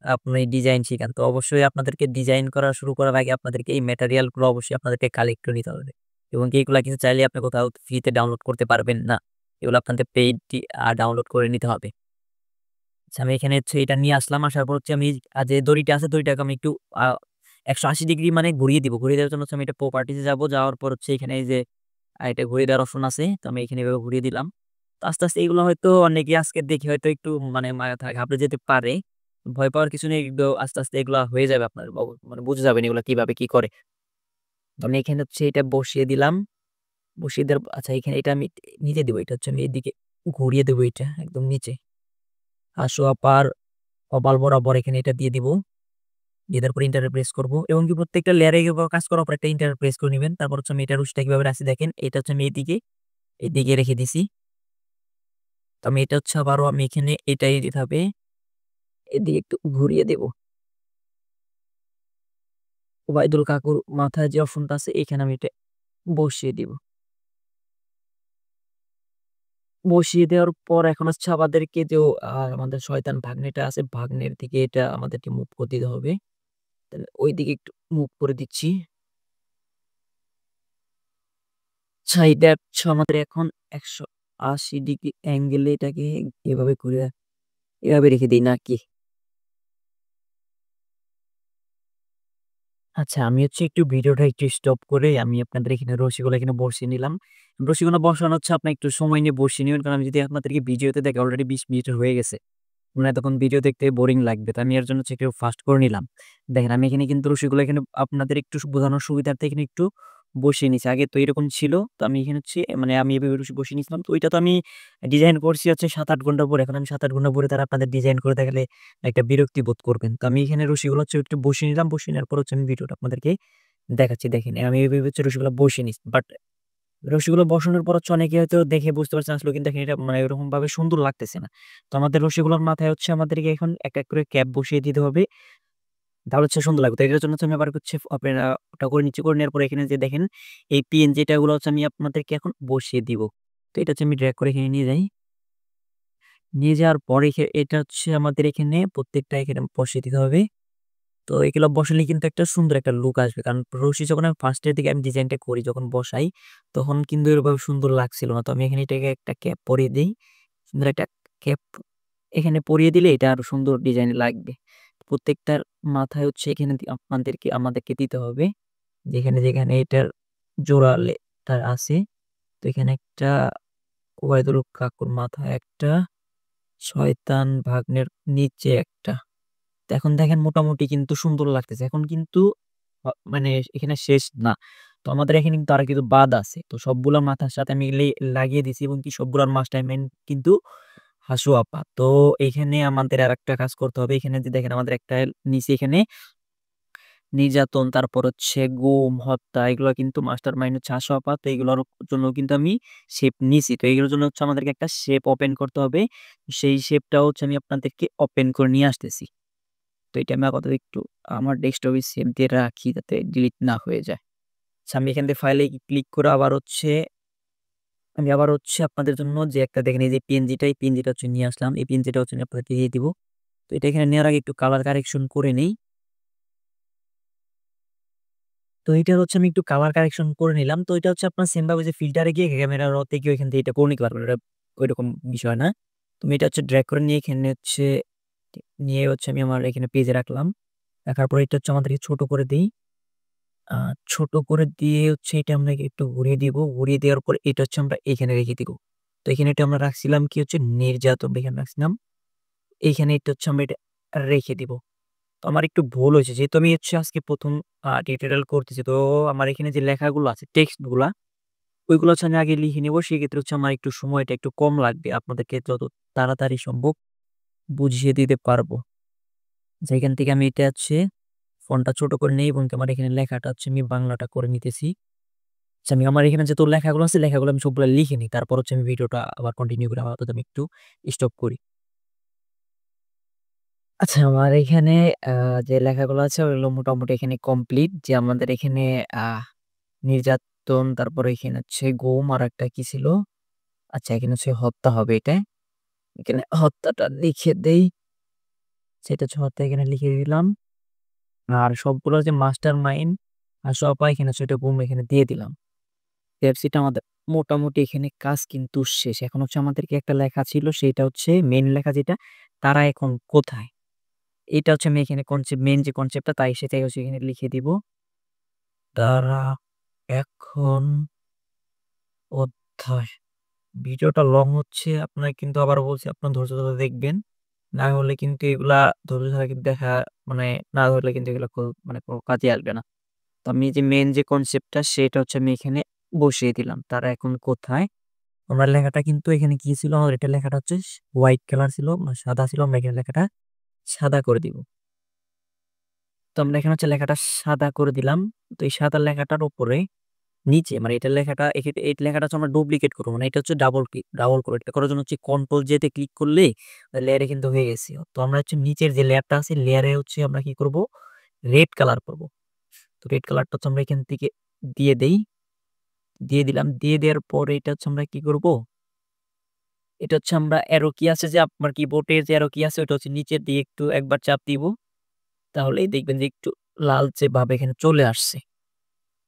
আপনি ডিজাইন শিখান। তো অবশ্যই আপনাদেরকে ডিজাইন করা শুরু করার আগে আপনাদেরকে এই ম্যাটেরিয়াল গুলো অবশ্যই আপনাদেরকে কালেক্ট করে নিতে হবে। এবং কি এগুলা কিন্তু চাইলে আপনি কোথাও ফ্রিতে ডাউনলোড করতে পারবেন না। এগুলো আপনাদের পেইড ডাউনলোড করে নিতে হবে। আচ্ছা, আমি এখানে হচ্ছে এটা নিয়ে আসলাম। আসার পর হচ্ছে আমি যে দড়িটা আছে, দড়িটাকে আমি একটু আ ১৮০ ডিগ্রি মানে ঘুরিয়ে দিব। ঘুরিয়ে দেওয়ার জন্য হচ্ছে আমি এটা প্রপার্টিজ এ যাবো। যাওয়ার পর হচ্ছে এখানে এই যে এটা ঘুরিয়ে দেওয়ার অপশন আছে। তো আমি এখানে এভাবে ঘুরিয়ে দিলাম। তো আস্তে, আস্তে এগুলো হয়তো অনেকে আজকে দেখে হয়তো একটু মানে মাথা ঘাবড়ে যেতে পারে। ভয় পাওয়ার কিছু নেই। কিন্তু আস্তে, আস্তে এগুলা হয়ে যাবে আপনার মানে বুঝে যাবেন এগুলা কিভাবে কি করে। তো আমি এখানে হচ্ছে এটা বসিয়ে দিলাম। বসিয়ে দেওয়ার আচ্ছা, এখানে এটা আমি নিচে দিব। এটা হচ্ছে আমি এদিকে ঘুরিয়ে দেব, এটা একদম নিচে। হাসু আপার কপাল বরাবর এখানে এটা দিয়ে দিব। দিয়ে দেওয়ার পর এন্টারে প্রেস করব এবং কি প্রত্যেকটা লেয়ারে কাজ করার পর একটা এন্টার প্রেস করে নিবেন। তারপর হচ্ছে আমি এটার উৎসটা কিভাবে রাখছি দেখেন। এটা হচ্ছে আমি এদিকে রেখে দিছি। তো আমি এটা হচ্ছে আবারও আমি এখানে এটাই দিতে হবে। এদিকে একটু ঘুরিয়ে দেব। ওবায়দুল কাকুর মাথায় যে অপশনটা আছে এখানে আমি এটা বসিয়ে দিব। বসিয়ে দেওয়ার পর এখন হচ্ছে আমাদেরকে যে আমাদের শয়তান ভাগ্নেটা আছে, ভাগ্নের দিকে এটা আমাদেরকে মুভ করে দিতে হবে। তাহলে ওইদিকে একটু মুভ করে দিচ্ছি। আচ্ছা এটা হচ্ছে আমাদের এখন ১৮০ ডিগ্রি অ্যাঙ্গেলে এটাকে এভাবে ঘুরে এভাবে রেখে দেই নাকি? আচ্ছা আমি হচ্ছে একটু ভিডিওটা একটু স্টপ করে আমি আপনাদের এখানে রশিগুলো এখানে বসিয়ে নিলাম। রশিগুলো বসানো হচ্ছে আপনার একটু সময় নিয়ে বসিয়ে নিবেন। কারণ আমি যদি আপনাদেরকে ভিডিওতে দেখি অলরেডি ২০ মিনিটের হয়ে গেছে। মানে এতক্ষণ ভিডিও দেখতে বোরিং লাগবে। তো আমি এর জন্য হচ্ছে একটু ফাস্ট করে নিলাম। দেখেন আমি এখানে কিন্তু রশিগুলো এখানে আপনাদের একটু বোঝানোর সুবিধার্থে এখানে একটু বসিয়ে নিছি। আগে তো এরকম ছিল। তো আমি এখানে হচ্ছে মানে আমি এভাবে রশি বসিয়ে নিয়েছিলাম। তো ওইটা তো আমি ডিজাইন করছি হচ্ছে ৭-৮ ঘন্টা পরে। এখন আমি ৭-৮ ঘন্টা পরে তারা আপনাদের ডিজাইন করে দেখালে একটা বিরক্তি বোধ করবেন। তো আমি এখানে রশিগুলো হচ্ছে একটু বসিয়ে নিলাম। বসিয়ে নেওয়ার পর হচ্ছে আমি ভিডিওটা আপনাদেরকে দেখাচ্ছি। দেখেন আমি এভাবে হচ্ছে রশিগুলো বসিয়ে নিছি। বাট রশিগুলো বসানোর পর হচ্ছে অনেকে হয়তো দেখে বুঝতে পারছেন আসলে কিন্তু দেখেন এটা মানে ওরকমভাবে সুন্দর লাগতেছে না। তো আমাদের রশিগুলোর মাথায় হচ্ছে আমাদেরকে এখন এক, এক করে ক্যাপ বসিয়ে দিতে হবে। তাহলে হচ্ছে সুন্দর লাগবে। তো এটার জন্য হচ্ছে আমি আবার হচ্ছে আপনারা ওটা করে নিচ্ছি। করে নেওয়ার পরে এখানে যে দেখেন এই পিএনজিটা গুলো হচ্ছে আমি আপনাদেরকে এখন বসিয়ে দিব। তো এটা হচ্ছে আমি ড্রাগ করে এখানে নিয়ে যাই। নিয়ে যাওয়ার পরে এটা হচ্ছে আমাদের এখানে প্রত্যেকটা এখানে বসিয়ে দিতে হবে। তো এগুলো বসালেই কিন্তু একটা সুন্দর একটা লুক আসবে। কারণ রশি যখন আমি ফার্স্ট এর দিকে আমি ডিজাইনটা করি যখন বসাই, তখন কিন্তু এরকম সুন্দর লাগছিল না। তো আমি এখানে এটাকে একটা ক্যাপ পরিয়ে দেই। সুন্দর একটা ক্যাপ এখানে পরিয়ে দিলে এটা আরো সুন্দর ডিজাইন লাগবে। প্রত্যেকটার মাথায় হচ্ছে এখানে আমাদেরকে দিতে হবে। যেখানে এটার জোড়া তার আছে। তো এখানে একটা ওবায়দুল কাকুর মাথায় একটা, শয়তান ভাগ্নের নিচে একটা। তো এখন দেখেন মোটামুটি কিন্তু সুন্দর লাগতেছে। এখন কিন্তু মানে এখানে শেষ না। তো আমাদের এখানে কিন্তু আরো কিন্তু বাদ আছে। তো সবগুলা মাথার সাথে আমি লাগিয়ে দিছি এবং কি সবগুলার মাস্টারমাইন্ড কিন্তু হাসু আপা। তো এখানে আমাদের আরেকটা কাজ করতে হবে। এখানে যে দেখেন আমাদের একটা নিচে এখানে নির্যাতন, তারপর হচ্ছে গুম, হত্যা এগুলা কিন্তু মাস্টারমাইন্ড হচ্ছে হাসু আপা। তো এগুলোর জন্য কিন্তু আমি শেপ নিছি। তো এগুলোর জন্য হচ্ছে আমাদেরকে একটা শেপ ওপেন করতে হবে। সেই শেপটাও হচ্ছে আমি আপনাদেরকে ওপেন করে নিয়ে আসতেছি। তো এটা আমি আপাতত একটু আমার ডেস্কটপে সেভ দিয়ে রাখি যাতে ডিলিট না হয়ে যায়। আচ্ছা আমি এখান থেকে ফাইলে ক্লিক করে আবার হচ্ছে আপনাদের জন্য যে একটা দেখেন এই যে এই পিএনজিটা হচ্ছে নিয়ে আসলাম। এই পিএনজিটা হচ্ছে আমি আপনাদেরকে দিয়ে দিব। তো এটা এখানে নেওয়ার আগে একটু কালার কারেকশন করে নেই। তো এইটার হচ্ছে আমি একটু কালার কারেকশন করে নিলাম। তো এটা হচ্ছে আপনার সেম ভাবে যে ফিল্টারে গিয়ে ক্যামেরা র তে গিয়ে এখান থেকে এটা করে নিতে পারবেন। এটা ঐরকম বিষয় না। তুমি এটা হচ্ছে ড্রাগ করে নিয়ে এখানে হচ্ছে নিয়ে হচ্ছে আমি আমার এখানে পেজে রাখলাম। রাখার পরে এটা হচ্ছে আমাদেরকে ছোট করে দেই। আ ছোট করে দিয়ে হচ্ছে এটা আমরা একটু ঘুরিয়ে দিব। ঘুরিয়ে দেওয়ার পর এটা হচ্ছে আমরা এখানে রেখে দিব। তো এখানে এটা আমরা রাখছিলাম কি হচ্ছে নির্যাতন এখানে রাখছিলাম। এইখানে এটা হচ্ছে আমরা এটা রেখে দিব। তো আমার একটু ভুল হয়েছে। যেহেতু আমি হচ্ছে আজকে ১ম টিউটোরিয়াল করতেছি। তো আমার এখানে যে লেখাগুলো আছে টেক্সট গুলা, ওইগুলো হচ্ছে আমি আগে লিখে নেব। সেক্ষেত্রে হচ্ছে আমার একটু সময়টা একটু কম লাগবে। আপনাদেরকে যত তাড়াতাড়ি সম্ভব বুঝিয়ে দিতে পারবো। যেখান থেকে আমি এটা হচ্ছে ফন্টটা ছোট করে নেই এবং আমার এখানে লেখাটা হচ্ছে আমি বাংলাটা করে নিতেছি। আচ্ছা আমি আমার এখানে যত লেখাগুলো আছে লেখাগুলো আমি সবগুলা লিখে নিই। তারপর হচ্ছে আমি ভিডিওটা আবার কন্টিনিউ করি। আপাতত আমি একটু স্টপ করি। আচ্ছা আমার এখানে আ যে লেখাগুলো আছে ওগুলো মোটামুটি এখানে কমপ্লিট। যে আমাদের এখানে আহ নির্যাতন, তারপরে এখানে হচ্ছে গুম আর একটা কি ছিল? আচ্ছা এখানে হচ্ছে হত্যা হবে এটা। এখানে হত্যাটা লিখে দেই। সেটা হচ্ছে হত্যা এখানে লিখে দিলাম। আর সবগুলো যে মাস্টার মাইন্ড আর সবাই এখানে হচ্ছে এটা গুম এখানে দিয়ে দিলাম। KFC-টা আমাদের মোটামুটি এখানে কাজ কিন্তু শেষ। এখন হচ্ছে আমাদেরকে একটা লেখা ছিল সেটা হচ্ছে মেইন লেখা যেটা, তারা এখন কোথায়? এটা হচ্ছে আমি এখানে মেইন যে কনসেপ্টটা সেটাই হচ্ছে এখানে লিখে দিব। তারা এখন কোথায়? ভিডিওটা লং হচ্ছে। আপনারা কিন্তু আবারও বলছি আপনারা ধৈর্য ধরে দেখবেন। না হলে কিন্তু এগুলা ধৈর্য ধরে কিন্তু মানে না ধরলে কিন্তু এগুলা মানে কোনো কাজে আসবে না। তো আমি যে মেইন যে কনসেপ্টটা সেটা হচ্ছে আমি এখানে বসিয়ে দিলাম। তারা এখন কোথায়? আমরা লেখাটা কিন্তু এখানে কি ছিল, আমাদের এটা লেখাটা হচ্ছে হোয়াইট কালার ছিল, সাদা ছিল। আমরা এখানে লেখাটা সাদা করে দিব। তো আমরা এখানে হচ্ছে লেখাটা সাদা করে দিলাম। তো এই সাদা লেখাটার উপরে নিচে মানে এটা লেখাটা এই লেখাটা হচ্ছে আমরা ডুপ্লিকেট করবো, মানে এটা হচ্ছে ডাবল করে এটা করার জন্য হচ্ছে কন্ট্রোল জে তে ক্লিক করলে লেয়ারে কিন্তু হয়ে গেছে। তো আমরা হচ্ছে নিচের যে লেয়ারটা আছে লেয়ারে হচ্ছে আমরা কি করব, রেড কালার করব। তো রেড কালারটা হচ্ছে আমরা এখান থেকে দিয়ে দেই, দিয়ে দিলাম। দিয়ে দেওয়ার পরে এটা হচ্ছে আমরা কি করব, এটা হচ্ছে আমরা অ্যারো কি আছে যে আপনার কিবোর্ডে যে অ্যারো কি আছে ওটা হচ্ছে নিচের দিকে একটু একবার চাপ দিব, তাহলেই দেখবেন যে একটু লালচে ভাব এখানে চলে আসছে।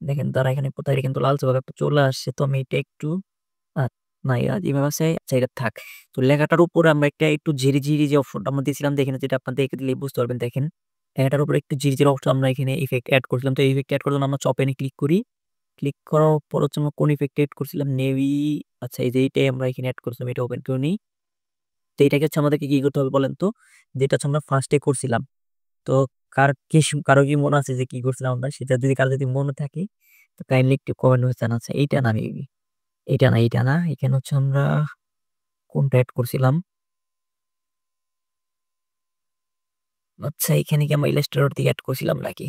দেখেন তারা এখানে কোথায় কিন্তু লালচে ভাব একটা চলে আসছে। তো আমি এটা একটু আ না এভাবে আছে, আচ্ছা এটা থাক। তো লেখাটার উপরে আমরা একটা একটু ঝিরিঝিরি যে অপশনটা আমরা দিয়েছিলাম দেখেন, যেটা আপনার দেখে দিলেই বুঝতে পারবেন। দেখেন লেখাটার উপরে একটু ঝিরিঝিরি অপশন আমরা এখানে ইফেক্ট এড করছিলাম। তো এই ইফেক্ট এড করার জন্য আমরা চপেনে ক্লিক করি। ক্লিক করার পর হচ্ছে আমরা কোন ইফেক্ট এড করছিলাম, নেভি, আচ্ছা এই যে এইটাই আমরা এখানে এড করছিলাম, এটা ওপেন করে নিই। তো এটাকে হচ্ছে আমাদেরকে কি করতে হবে বলেন তো, যেটা হচ্ছে আমরা ফার্স্টে করছিলাম। তো কারো কি মনে আছে যে কি করছিলাম আমরা, সেটা যদি কারো যদি মনে থাকে তো কাইন্ডলি একটু কমেন্ট করে জানান। আচ্ছা এইটা না মেবি, এইটা না, এখানে হচ্ছে আমরা কোনটা এড করছিলাম? আচ্ছা এখানে কি আমরা ইলাস্ট্রেটর থেকে এড করছিলাম নাকি?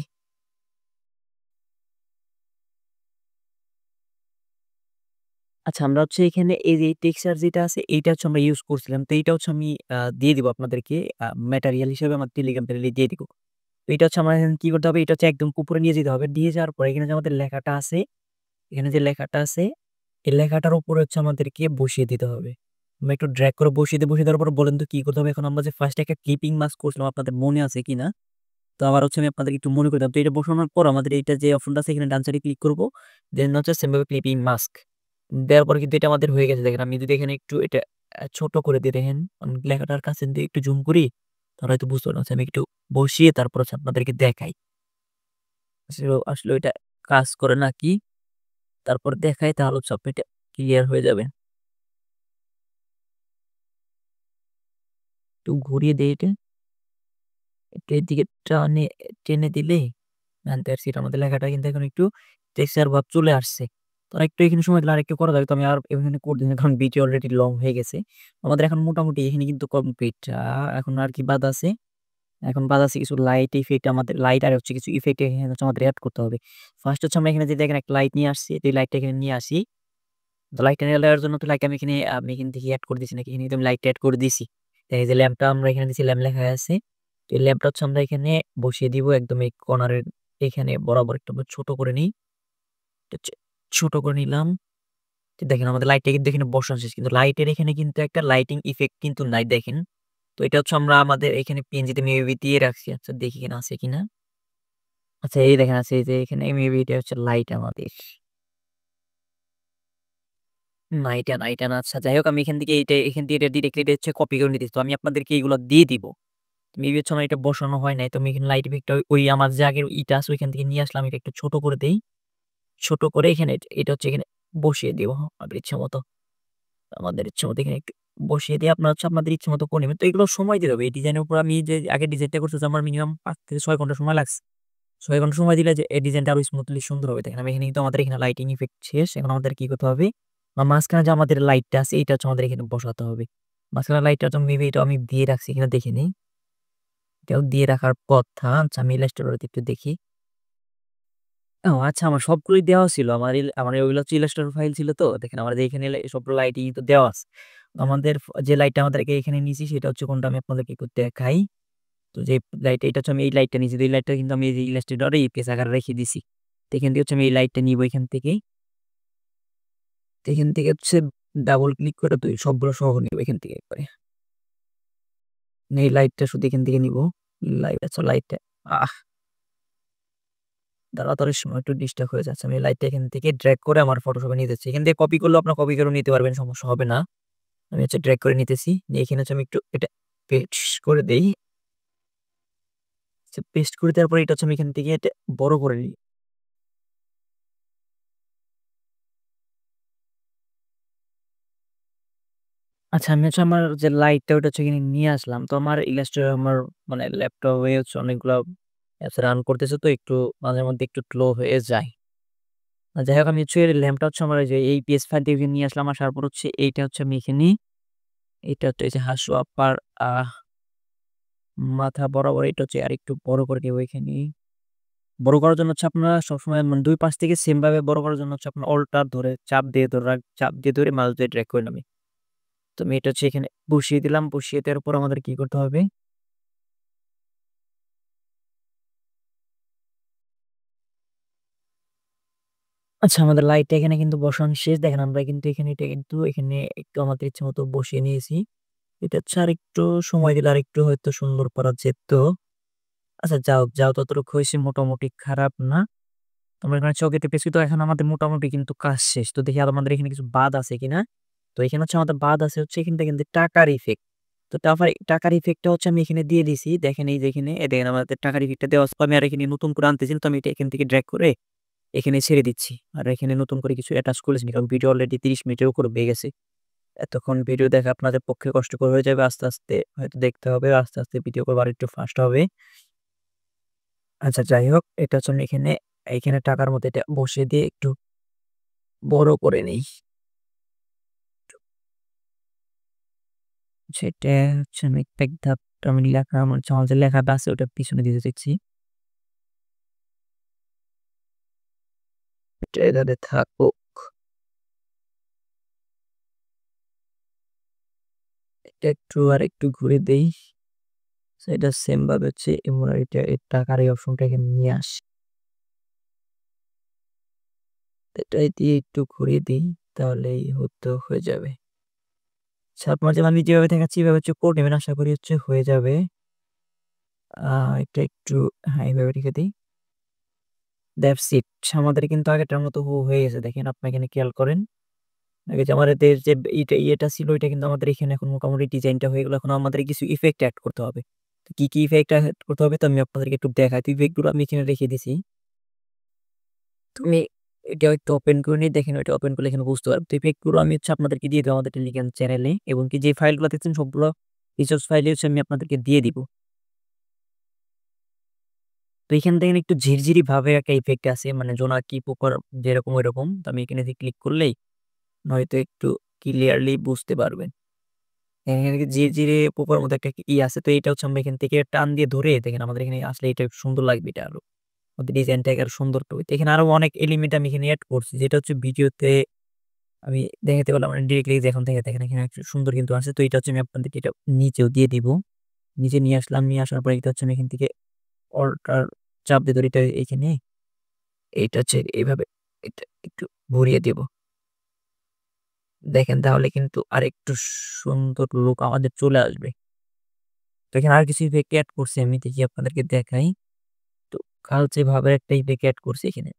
আচ্ছা আমরা হচ্ছে এখানে এই যে টেক্সচার যেটা আছে এইটা হচ্ছে আমরা ইউজ করছিলাম। তো এইটা হচ্ছে আমি দিয়ে দিব আপনাদেরকে ম্যাটেরিয়াল হিসেবে আমার টেলিগ্রাম চ্যানেলে দিয়ে দিব। তো এটা হচ্ছে আমরা এখন কি করতে হবে, এটা হচ্ছে একদম উপরে নিয়ে যেতে হবে। নিয়ে যাওয়ার পরে এখানে যে আমাদের লেখাটা আছে, এখানে যে লেখাটা আছে এই লেখাটার উপরে হচ্ছে আমাদেরকে বসিয়ে দিতে হবে। আমরা একটু ড্র্যাগ করে বসিয়ে দেওয়ার পর বলেন তো কি করতে হবে? এখন আমরা যে ফার্স্ট একটা ক্লিপিং মাস্ক করছিলাম আপনাদের মনে আছে কিনা? তো আবার হচ্ছে আমি আপনাদেরকে একটু মনে করে দিলাম। তো এটা বসানোর পর আমাদের এইটা যে অপশনটা আছে এখানে ডান সাইডে ক্লিক করব। দেন হচ্ছে সেম ভাবে ক্লিপিং মাস্ক দেওয়ার পরে কিন্তু এটা আমাদের হয়ে গেছে। দেখেন আমি যদি এখানে একটু এটা ছোট করে দিই, দেখেন আমি লেখাটার কাছে দিয়ে একটু জুম করি তাহলে হয়তো বুঝতে পারবেন। আমি একটু বসিয়ে তারপর হচ্ছে আপনাদেরকে দেখাই আসলে আসলে ওইটা কাজ করে নাকি, তারপর দেখাই তাহলে হচ্ছে আপনি এটা ক্লিয়ার হয়ে যাবে। একটু ঘুরিয়ে দেই এটা, একটু এদিকে টেনে দিলে দ্যাটস ইট, আমাদের লেখাটা কিন্তু এখন একটু টেক্সচার ভাব চলে আসছে। তো আরেকটু এখানে সময় দিলে আরেকটু করা যাবে। তো আমি আর এখানে করে দিই না কারণ ভিডিও অলরেডি লং হয়ে গেছে। আমাদের এখন মোটামুটি এখানে কিন্তু কমপ্লিট। এখন আর কি বাদ আছে? এখন বাদ আছে কিছু লাইট ইফেক্ট, আমাদের লাইট আর হচ্ছে কিছু ইফেক্ট এখানে হচ্ছে আমাদের এড করতে হবে। ফার্স্ট হচ্ছে আমরা এখানে যে দেখেন একটা লাইট নিয়ে আসছি, এই লাইটটা এখানে নিয়ে আসি। তো লাইটটা নিয়ে দেওয়ার জন্য তো লাইট আমি এখান থেকে এড করে দিছি নাকি? এখানে কিন্তু আমি লাইটটা এড করে দিছি। এই যে ল্যাম্পটা আমরা এখানে দিছি, ল্যাম্প লেখা আছে। তো এই ল্যাম্পটা হচ্ছে আমরা এখানে বসিয়ে দিব একদম এই কর্নারের এখানে বরাবর একটু আমরা ছোট করে নিই। এটা হচ্ছে ছোট করে নিলাম। তো দেখেন আমাদের লাইটটা কিন্তু এখানে বসানো শেষ। কিন্তু লাইটের এখানে কিন্তু একটা লাইটিং ইফেক্ট কিন্তু নাই দেখেন। তো এটা হচ্ছে আমরা আমাদের এখানে পিএনজি তে মেবি দিয়ে রাখছি। আচ্ছা দেখি কিনা আছে কিনা। আচ্ছা এই দেখেন আছে, এই যে এখানে মেবি এটা হচ্ছে লাইট আমাদের। না এটা না। আচ্ছা যাই হোক আমি এখান থেকে এটা ডিরেক্টলি এটা হচ্ছে কপি করে নিতেছি। তো আমি আপনাদেরকে এগুলো দিয়ে দিব। মেবি হচ্ছে আমার এটা বসানো হয় নাই। তো আমি এখানে লাইট ইফেক্টটা ওই আমার যে আগের ইটা আছে ওইখান থেকে নিয়ে আসলাম। এটা একটু ছোট করে দেই। ছোট করে এখানে এটা হচ্ছে এখানে বসিয়ে দিব আপনাদের ইচ্ছামত। আমাদের ইচ্ছামত এখানে একটু বসিয়ে দিয়ে আপনারা হচ্ছে আপনাদের ইচ্ছামত করে নিবেন। তো এগুলো সময় দিতে হবে। এই ডিজাইনের উপর আমি যে আগে ডিজাইনটা করতেছি আমার মিনিমাম ৫ থেকে ৬ ঘন্টা সময় লাগছে। ৬ ঘন্টা সময় দিলে যে এই ডিজাইনটা আরো স্মুথলি সুন্দর হবে। দেখেন আমি এখানে কিন্তু আমাদের এখানে লাইটিং ইফেক্ট শেষ। এখন আমাদের কি করতে হবে? মাঝখানে যে আমাদের লাইটটা আছে এইটা হচ্ছে আমাদের এখানে বসাতে হবে। মাঝখানে লাইটটা তো মেবি এটা আমি দিয়ে রাখছি কিনা দেখে নেই। এটাও দিয়ে রাখার কথা। আচ্ছা আমি ইলাস্ট্রেটরে একটু দেখি। ও আচ্ছা আমার সবগুলোই দেওয়া ছিল। আমার ওইগুলো হচ্ছে ইলাস্ট্রেটর ফাইল ছিল তো। দেখেন আমাদের এখানে সবগুলো লাইটই কিন্তু দেওয়া আছে। আমাদের যে লাইটটা আমাদেরকে এখানে নিছি সেটা হচ্ছে কোনটা আমি আপনাদেরকে একটু দেখাই। তো যে লাইটটা এটা হচ্ছে আমি এই লাইটটা নিছি। তো এই লাইটটা কিন্তু আমি এই যে ইলাস্ট্রেটরে ইপিএস আকারে রেখে দিছি। তো এখান থেকে হচ্ছে আমি এই লাইটটা নিবো এখান থেকে। তো এখান থেকে হচ্ছে ডাবল ক্লিক করে তো সবগুলো সহ নিব এখান থেকে একবারে। এই লাইটটা শুধু এখান থেকে নিব। লাইটটা তাড়াতাড়ি সময় একটু ডিস্টার্ব হয়ে যাচ্ছে। আমি লাইটটা এখান থেকে ড্রাগ করে আমার ফটোশপে নিয়ে যাচ্ছি। এখান থেকে কপি করলেও আপনারা কপি করেও নিতে পারবেন, সমস্যা হবে না। আমি হচ্ছে ড্রাগ করে নিতেছি। নিয়ে এখানে হচ্ছে আমি একটু এটা পেস্ট করে দেই। আচ্ছা পেস্ট করে দেওয়ার পরে এটা হচ্ছে আমি এখান থেকে এটা বড় করে নিই। আচ্ছা আমি হচ্ছে আমার যে লাইটটা ওটা হচ্ছে এখানে নিয়ে আসলাম। তো আমার ইলাস্ট্রেটর আমার মানে ল্যাপটপে হচ্ছে অনেকগুলা অ্যাপস রান করতেছে তো একটু মাঝে মধ্যে একটু স্লো হয়ে যায়। যাই হোক আমি হচ্ছে ল্যাম্পটা হচ্ছে আমার যে এই PS5 ফাইল থেকে নিয়ে আসলাম। আসার পর হচ্ছে এইটা হচ্ছে আমি এখানে এটা হচ্ছে এই যে হাসু আপার আহ মাথা বরাবর এটা হচ্ছে আরেকটু বড় করে দেব এখানে। বড় করার জন্য হচ্ছে আপনারা সবসময় মানে ২ পাশ থেকে সেম ভাবে বড় করার জন্য হচ্ছে আপনার অল্টার ধরে চাপ দিয়ে ধরে মাউস দিয়ে ড্র্যাগ করে নামি। তো আমি এটা হচ্ছে এখানে বসিয়ে দিলাম। বসিয়ে দেওয়ার পর আমাদের কি করতে হবে? আচ্ছা আমাদের লাইটটা এখানে কিন্তু বসানো শেষ। দেখেন আমরা কিন্তু এটা কিন্তু এখানে একটু আমাদের ইচ্ছেমতো বসিয়ে নিয়েছি। এটা হচ্ছে আরেকটু সময় দিলে আরেকটু হয়তো সুন্দর করা যেত। আচ্ছা যাও ততটুকু হইছে মোটামুটি খারাপ না। আমরা এখানে চৌকি টিপেছি তো এখন আমাদের মোটামুটি কিন্তু কাজ শেষ। তো দেখি আর আমাদের এখানে কিছু বাদ আছে কিনা? তো এখানে হচ্ছে আমাদের বাদ আছে হচ্ছে এখানটা কিন্তু টাকার ইফেক্ট। তো টাকার ইফেক্টটা হচ্ছে আমি এখানে দিয়ে দিছি। দেখেন এই যে এখানে দেখেন আমাদের টাকার ইফেক্টটা দেওয়া আছে। আমি আর এখানে নতুন করে আনতেছি তো আমি এটা এখান থেকে ড্রাগ করে এখানে ছেড়ে দিচ্ছি। আর এখানে নতুন করে কিছু অ্যাটাচ করেছি কারণ ভিডিও অলরেডি ৩০ মিনিটের উপর হয়ে গেছে। এতক্ষণ ভিডিও দেখা আপনাদের পক্ষে কষ্টকর হয়ে যাবে। আস্তে হয়তো দেখতে হবে। আস্তে ভিডিও করবো আরেকটু ফাস্ট হবে। আচ্ছা যাই হোক এটা হচ্ছে আমি এইখানে টাকার মধ্যে এটা বসিয়ে দিয়ে একটু বড় করে নেই। সেটা হচ্ছে আমি একটা ধাপটা আমি লেখা আমার যে লেখাটা আছে ওটা পিছনে দিতে চাচ্ছি। এটা এভাবে থাকুক। এটা একটু আরেকটু ঘুরে দেই। এটা সেম ভাবে হচ্ছে এমন এটা এই টাকার এই অপশনটা এখানে নিয়ে আসি। এটাই দিয়ে একটু ঘুরিয়ে দিই তাহলেই হয়তো হয়ে যাবে। আচ্ছা আপনার যেমন আমি যেভাবে দেখাচ্ছি এভাবে হচ্ছে করে নেবেন। আশা করি হচ্ছে হয়ে যাবে। এটা একটু হ্যাঁ, এভাবে রেখে দেই। দ্যাটস ইট আমাদের কিন্তু আগেরটার মতো হয়ে গেছে। দেখেন আপনি এখানে খেয়াল করেন। আগে যে আমাদের যে ইয়েটা ছিল ওইটা কিন্তু আমাদের এখানে এখন মোটামুটি ডিজাইনটা হয়ে গেল। এখন আমাদের কিছু ইফেক্ট এড করতে হবে। তো কি ইফেক্ট এড করতে হবে তো আমি আপনাদেরকে একটু দেখাই। তো ইফেক্ট গুলো আমি এখানে রেখে দিছি। তুমি এটা একটু ওপেন করে নিয়ে দেখেন ওইটা ওপেন করলে এখানে বুঝতে পারবেন। তো ইফেক্ট গুলো আমি হচ্ছে আপনাদেরকে দিয়ে দেব আমাদের টেলিগ্রাম চ্যানেলে এবং কি যে ফাইলগুলো দেখছেন সবগুলো রিসোর্স ফাইলে হচ্ছে আমি আপনাদেরকে দিয়ে দিব। তো এখান থেকে একটু ঝিরঝিরি ভাবে একটা ইফেক্ট আছে মানে জোনাকি পোকার যেরকম ওইরকম। তো আমি এখানে ক্লিক করলেই হয়তো একটু ক্লিয়ারলি বুঝতে পারবেন। এখানে ঝিরঝিরে পোকার মতো একটা আছে। তো এটা হচ্ছে আমরা এখান থেকে টান দিয়ে ধরে দেখেন আমাদের এখানে আসলে এটা সুন্দর লাগবে এটা আরো। আমাদের ডিজাইনটা আরো সুন্দর হবে। তো এখানে আরো অনেক এলিমেন্ট আমি এখানে এড করছি যেটা হচ্ছে ভিডিওতে আমি দেখাতে পারলাম না ডিরেক্টলি এখন থেকে দেখেন এখানে একটা সুন্দর কিন্তু আছে। তো এটা হচ্ছে আমি আপনাদেরকে এটা নিচেও দিয়ে দিব। নিচে নিয়ে আসলাম। নিয়ে আসার পরে এটা হচ্ছে আমি এখান থেকে অল্টার চাপ দিয়ে ধরে এটা এইখানে এইটা হচ্ছে এইভাবে এটা একটু ঘুরিয়ে দিব। দেখেন তাহলে কিন্তু আরেকটু সুন্দর লুক আমাদের চলে আসবে। তো এখানে আর কিছু ইফেক্ট এড করছি আমি দেখি আপনাদেরকে দেখাই। তো কালচে ভাবের একটা ইফেক্ট এড করছি এখানে।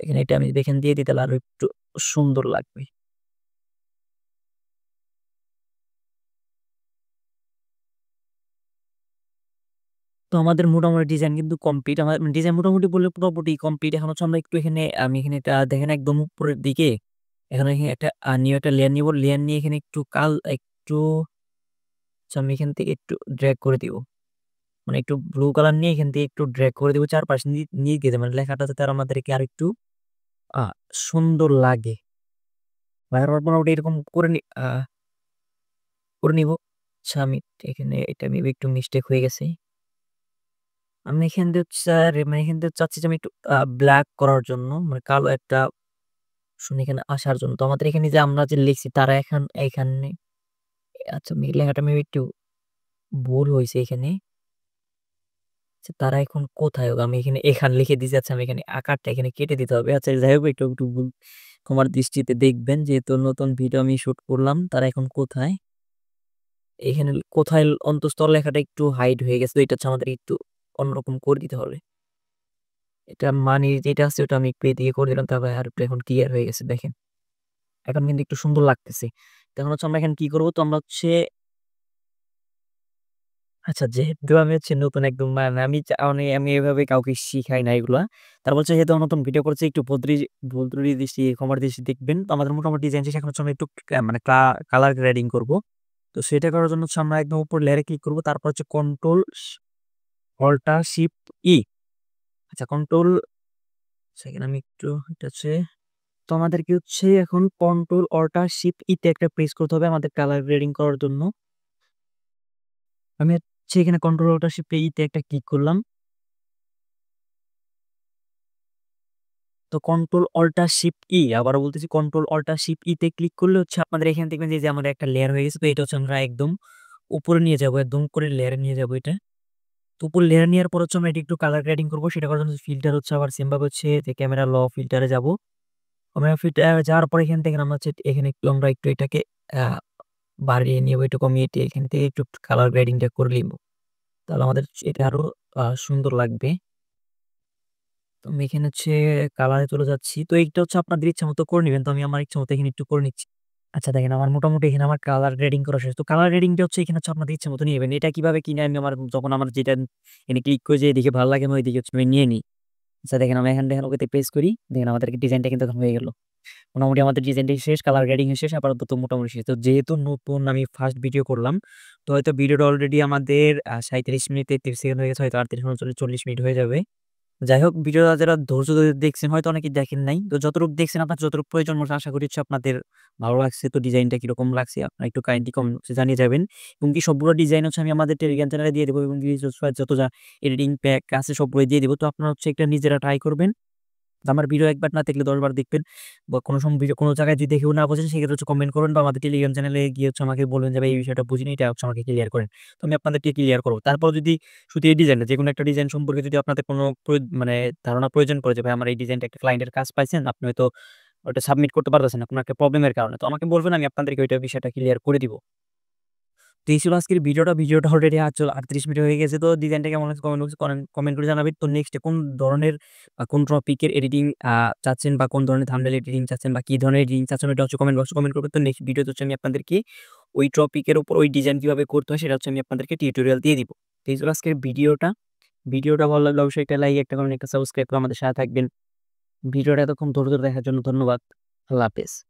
দেখেন এটা আমি দেখেন দিয়ে দিই তাহলে আরো একটু সুন্দর লাগবে। তো আমাদের মোটামুটি ডিজাইন কিন্তু কমপ্লিট। আমার ডিজাইন মোটামুটি বললে পুরোপুরি কমপ্লিট। এখন হচ্ছে আমরা একটু এখানে আমি এখানে এটা দেখেন একদম উপরের দিকে এখানে একটা নিউ একটা লেয়ার নিব। লেয়ার নিয়ে এখানে একটু আচ্ছা আমি এখান থেকে একটু ড্রাগ করে দিব। মানে একটু ব্লু কালার নিয়ে এখান থেকে একটু ড্রাগ করে দিব চারপাশে নিয়ে দিয়ে দেব। মানে লেখাটা যাতে আর আমাদেরকে আরেকটু আ সুন্দর লাগে। বারবার মোটামুটি এরকম করে নিব। আচ্ছা আমি এখানে এটা মেবি একটু মিস্টেক হয়ে গেছে। আমি এখান দিয়ে স্যার মানে এখান থেকে চাচ্ছি যে আমি একটু ব্লাক করার জন্য মানে কালো একটা এখানে আসার জন্য। তো আমাদের এখানে যে আমরা যে লিখছি তারা এখানে আচ্ছা লেখাটা মেবি একটু ভুল হইছে এখানে। আচ্ছা তারা এখন কোথায়? আমি এখানে লিখে দিয়েছি। আচ্ছা আমি এখানে আকারটা এখানে কেটে দিতে হবে। আচ্ছা যাই হোক একটু ভুল ক্ষমার দৃষ্টিতে দেখবেন। যেহেতু নতুন ভিডিও আমি শুট করলাম। তারা এখন কোথায়? এখানে কোথায় অন্তঃস্থল লেখাটা একটু হাইড হয়ে গেছে। তো এটা হচ্ছে আমাদের একটু অন্যরকম করে দিতে হবে। এটা মানি যেটা আছে ওটা আমি একটু এদিকে করে দিলাম। তারপরে আরেকটু এখন ক্লিয়ার হয়ে গেছে দেখেন। এখন কিন্তু একটু সুন্দর লাগতেছে। তো এখন হচ্ছে আমরা এখানে কি করব? তো আমরা হচ্ছে আচ্ছা যেহেতু আমি হচ্ছে নতুন একদম মানে আমি এভাবে কাউকে শিখাই না এগুলা। তারপর হচ্ছে যেহেতু নতুন ভিডিও করছি একটু ভদ্রি দৃষ্টি ক্ষমার দৃষ্টি দেখবেন। তো আমাদের মোটামুটি ডিজাইন শেষ। এখন হচ্ছে আমরা একটু মানে কালার গ্রেডিং করব। তো সেটা করার জন্য হচ্ছে আমরা একদম উপর লেয়ারে ক্লিক করব। তারপর হচ্ছে কন্ট্রোল অল্টার শিফট ই। আচ্ছা কন্ট্রোল সেখানে আমি একটু এটা হচ্ছে তো আমাদেরকে হচ্ছে এখন কন্ট্রোল অল্টার শিফট ই তে একটা প্রেস করতে হবে আমাদের কালার গ্রেডিং করার জন্য। আমি হচ্ছে এখানে কন্ট্রোল অল্টার শিফট ই তে একটা ক্লিক করলাম। তো কন্ট্রোল অল্টার শিফট ই আবারও বলতেছি কন্ট্রোল অল্টার শিফট ই তে ক্লিক করলে হচ্ছে আপনাদের এখানে দেখবেন যে আমাদের একটা লেয়ার হয়ে গেছে। তো এটা হচ্ছে আমরা একদম উপরে নিয়ে যাবো, একদম উপরে লেয়ারে নিয়ে যাবো এটা। তো উপরে লেয়ার নেওয়ার পর হচ্ছে আমরা এটা একটু কালার গ্রেডিং করব। সেটা করার জন্য ফিল্টার হচ্ছে আবার সেম ভাবে হচ্ছে যে ক্যামেরা র ফিল্টারে যাবো। ক্যামেরা ফিল্টার যাওয়ার পর এখান থেকে আমরা হচ্ছে এখানে একটু আমরা একটু এটাকে আ বাড়িয়ে নিব, একটু কমিয়ে দিয়ে এখান থেকে একটু কালার গ্রেডিং টা করে নিব। তাহলে আমাদের এটা আরো সুন্দর লাগবে। তো আমি এখানে হচ্ছে কালারে চলে যাচ্ছি। তো এইটা হচ্ছে আপনাদের ইচ্ছামত করে নিবেন। তো আমি আমার ইচ্ছামত এখানে একটু করে নিচ্ছি। আচ্ছা দেখেন আমার মোটামুটি এখানে আমার কালার গ্রেডিং করা শেষ। তো কালার গ্রেডিংটা হচ্ছে এখানে হচ্ছে আপনাদের ইচ্ছামত নিয়ে নিবেন। এটা কিভাবে কিনে আমি আমার যখন আমার যেটা এখানে ক্লিক করে যে এদিকে ভালো লাগে আমি ওইদিকে হচ্ছে আমি নিয়ে নিই। আচ্ছা দেখেন আমি এখান থেকে ওকেতে প্রেস করি। দেখেন আমাদের ডিজাইনটা কিন্তু এখন হয়ে গেল। মোটামুটি আমাদের ডিজাইনটা শেষ, কালার গ্রেডিং শেষ, আপাতত মোটামুটি শেষ। তো যেহেতু নতুন আমি ফার্স্ট ভিডিও করলাম, তো হয়তো ভিডিওটা অলরেডি আমাদের ৩৭ মিনিট ৩৩ সেকেন্ড হয়ে গেছে। হয়তো আর ৩০ মিনিট হয়ে যাবে। যাই হোক ভিডিওটা যারা ধৈর্য ধরে দেখছেন হয়তো অনেকেই দেখেন নাই। তো যতটুকু দেখছেন আপনার যতটুকু প্রয়োজন মতো আশা করি হচ্ছে আপনাদের ভালো লাগছে। তো ডিজাইনটা কিরকম লাগছে আপনারা একটু কাইন্ডলি কমেন্ট বক্সে জানিয়ে যাবেন। এবং কি সবগুলো ডিজাইন হচ্ছে আমি আমাদের টেলিগ্রাম চ্যানেলে দিয়ে দেবো এবং কি যত যা এডিটিং প্যাক আছে সবগুলোই দিয়ে দিব। তো আপনারা হচ্ছে একটা নিজেরা ট্রাই করবেন। তো আমার ভিডিও একবার না দেখলে ১০ বার দেখবেন বা কোনো সময় ভিডিও কোনো জায়গায় যদি দেখেও না বোঝেন সেক্ষেত্রে হচ্ছে কমেন্ট করবেন বা আমাদের টেলিগ্রাম চ্যানেলে গিয়ে হচ্ছে আমাকে বলবেন যে ভাই এই বিষয়টা বুঝিনি এটা হচ্ছে আমাকে ক্লিয়ার করেন। তো আমি আপনাদেরকে ক্লিয়ার করব। তারপর যদি শুধু এই ডিজাইন না যেকোনো একটা ডিজাইন সম্পর্কে যদি আপনাদের কোনো মানে ধারণা প্রয়োজন পড়ে যে ভাই আমার এই ডিজাইনটা একটা ক্লায়েন্টের কাজ পাইছেন, আপনি হয়তো ওটা সাবমিট করতে পারতেছেন না কোনো একটা প্রবলেমের কারণে। তো আমাকে বলবেন আমি আপনাদেরকে ওইটা বিষয়টা ক্লিয়ার করে দিব। তো এই ছিল আজকের ভিডিওটা। ভিডিওটা অলরেডি ৩৮ মিনিট হয়ে গেছে। তো ডিজাইনটা কেমন লাগছে কমেন্ট বক্সে কমেন্ট করে জানাবেন। তো নেক্সট কোন ধরনের কোন টপিকের এডিটিং চাচ্ছেন বা কোন ধরনের থাম্বনেল এডিটিং চাচ্ছেন বা কি ধরনের এডিটিং চাচ্ছেন ওটা হচ্ছে কমেন্ট বক্সে কমেন্ট করবেন। তো নেক্সট ভিডিওতে হচ্ছে আমি আপনাদেরকে ওই টপিকের উপর ওই ডিজাইন কিভাবে করতে হয় সেটা হচ্ছে আমি আপনাদেরকে টিউটোরিয়াল দিয়ে দিব। তো এই ছিল আজকের ভিডিওটা। ভিডিওটা ভালো লাগলে অবশ্যই একটা লাইক, একটা কমেন্ট, একটা সাবস্ক্রাইব করে আমাদের সাথে থাকবেন। ভিডিওটা এতক্ষণ ধৈর্য ধরে দেখার জন্য ধন্যবাদ। আল্লাহ হাফেজ।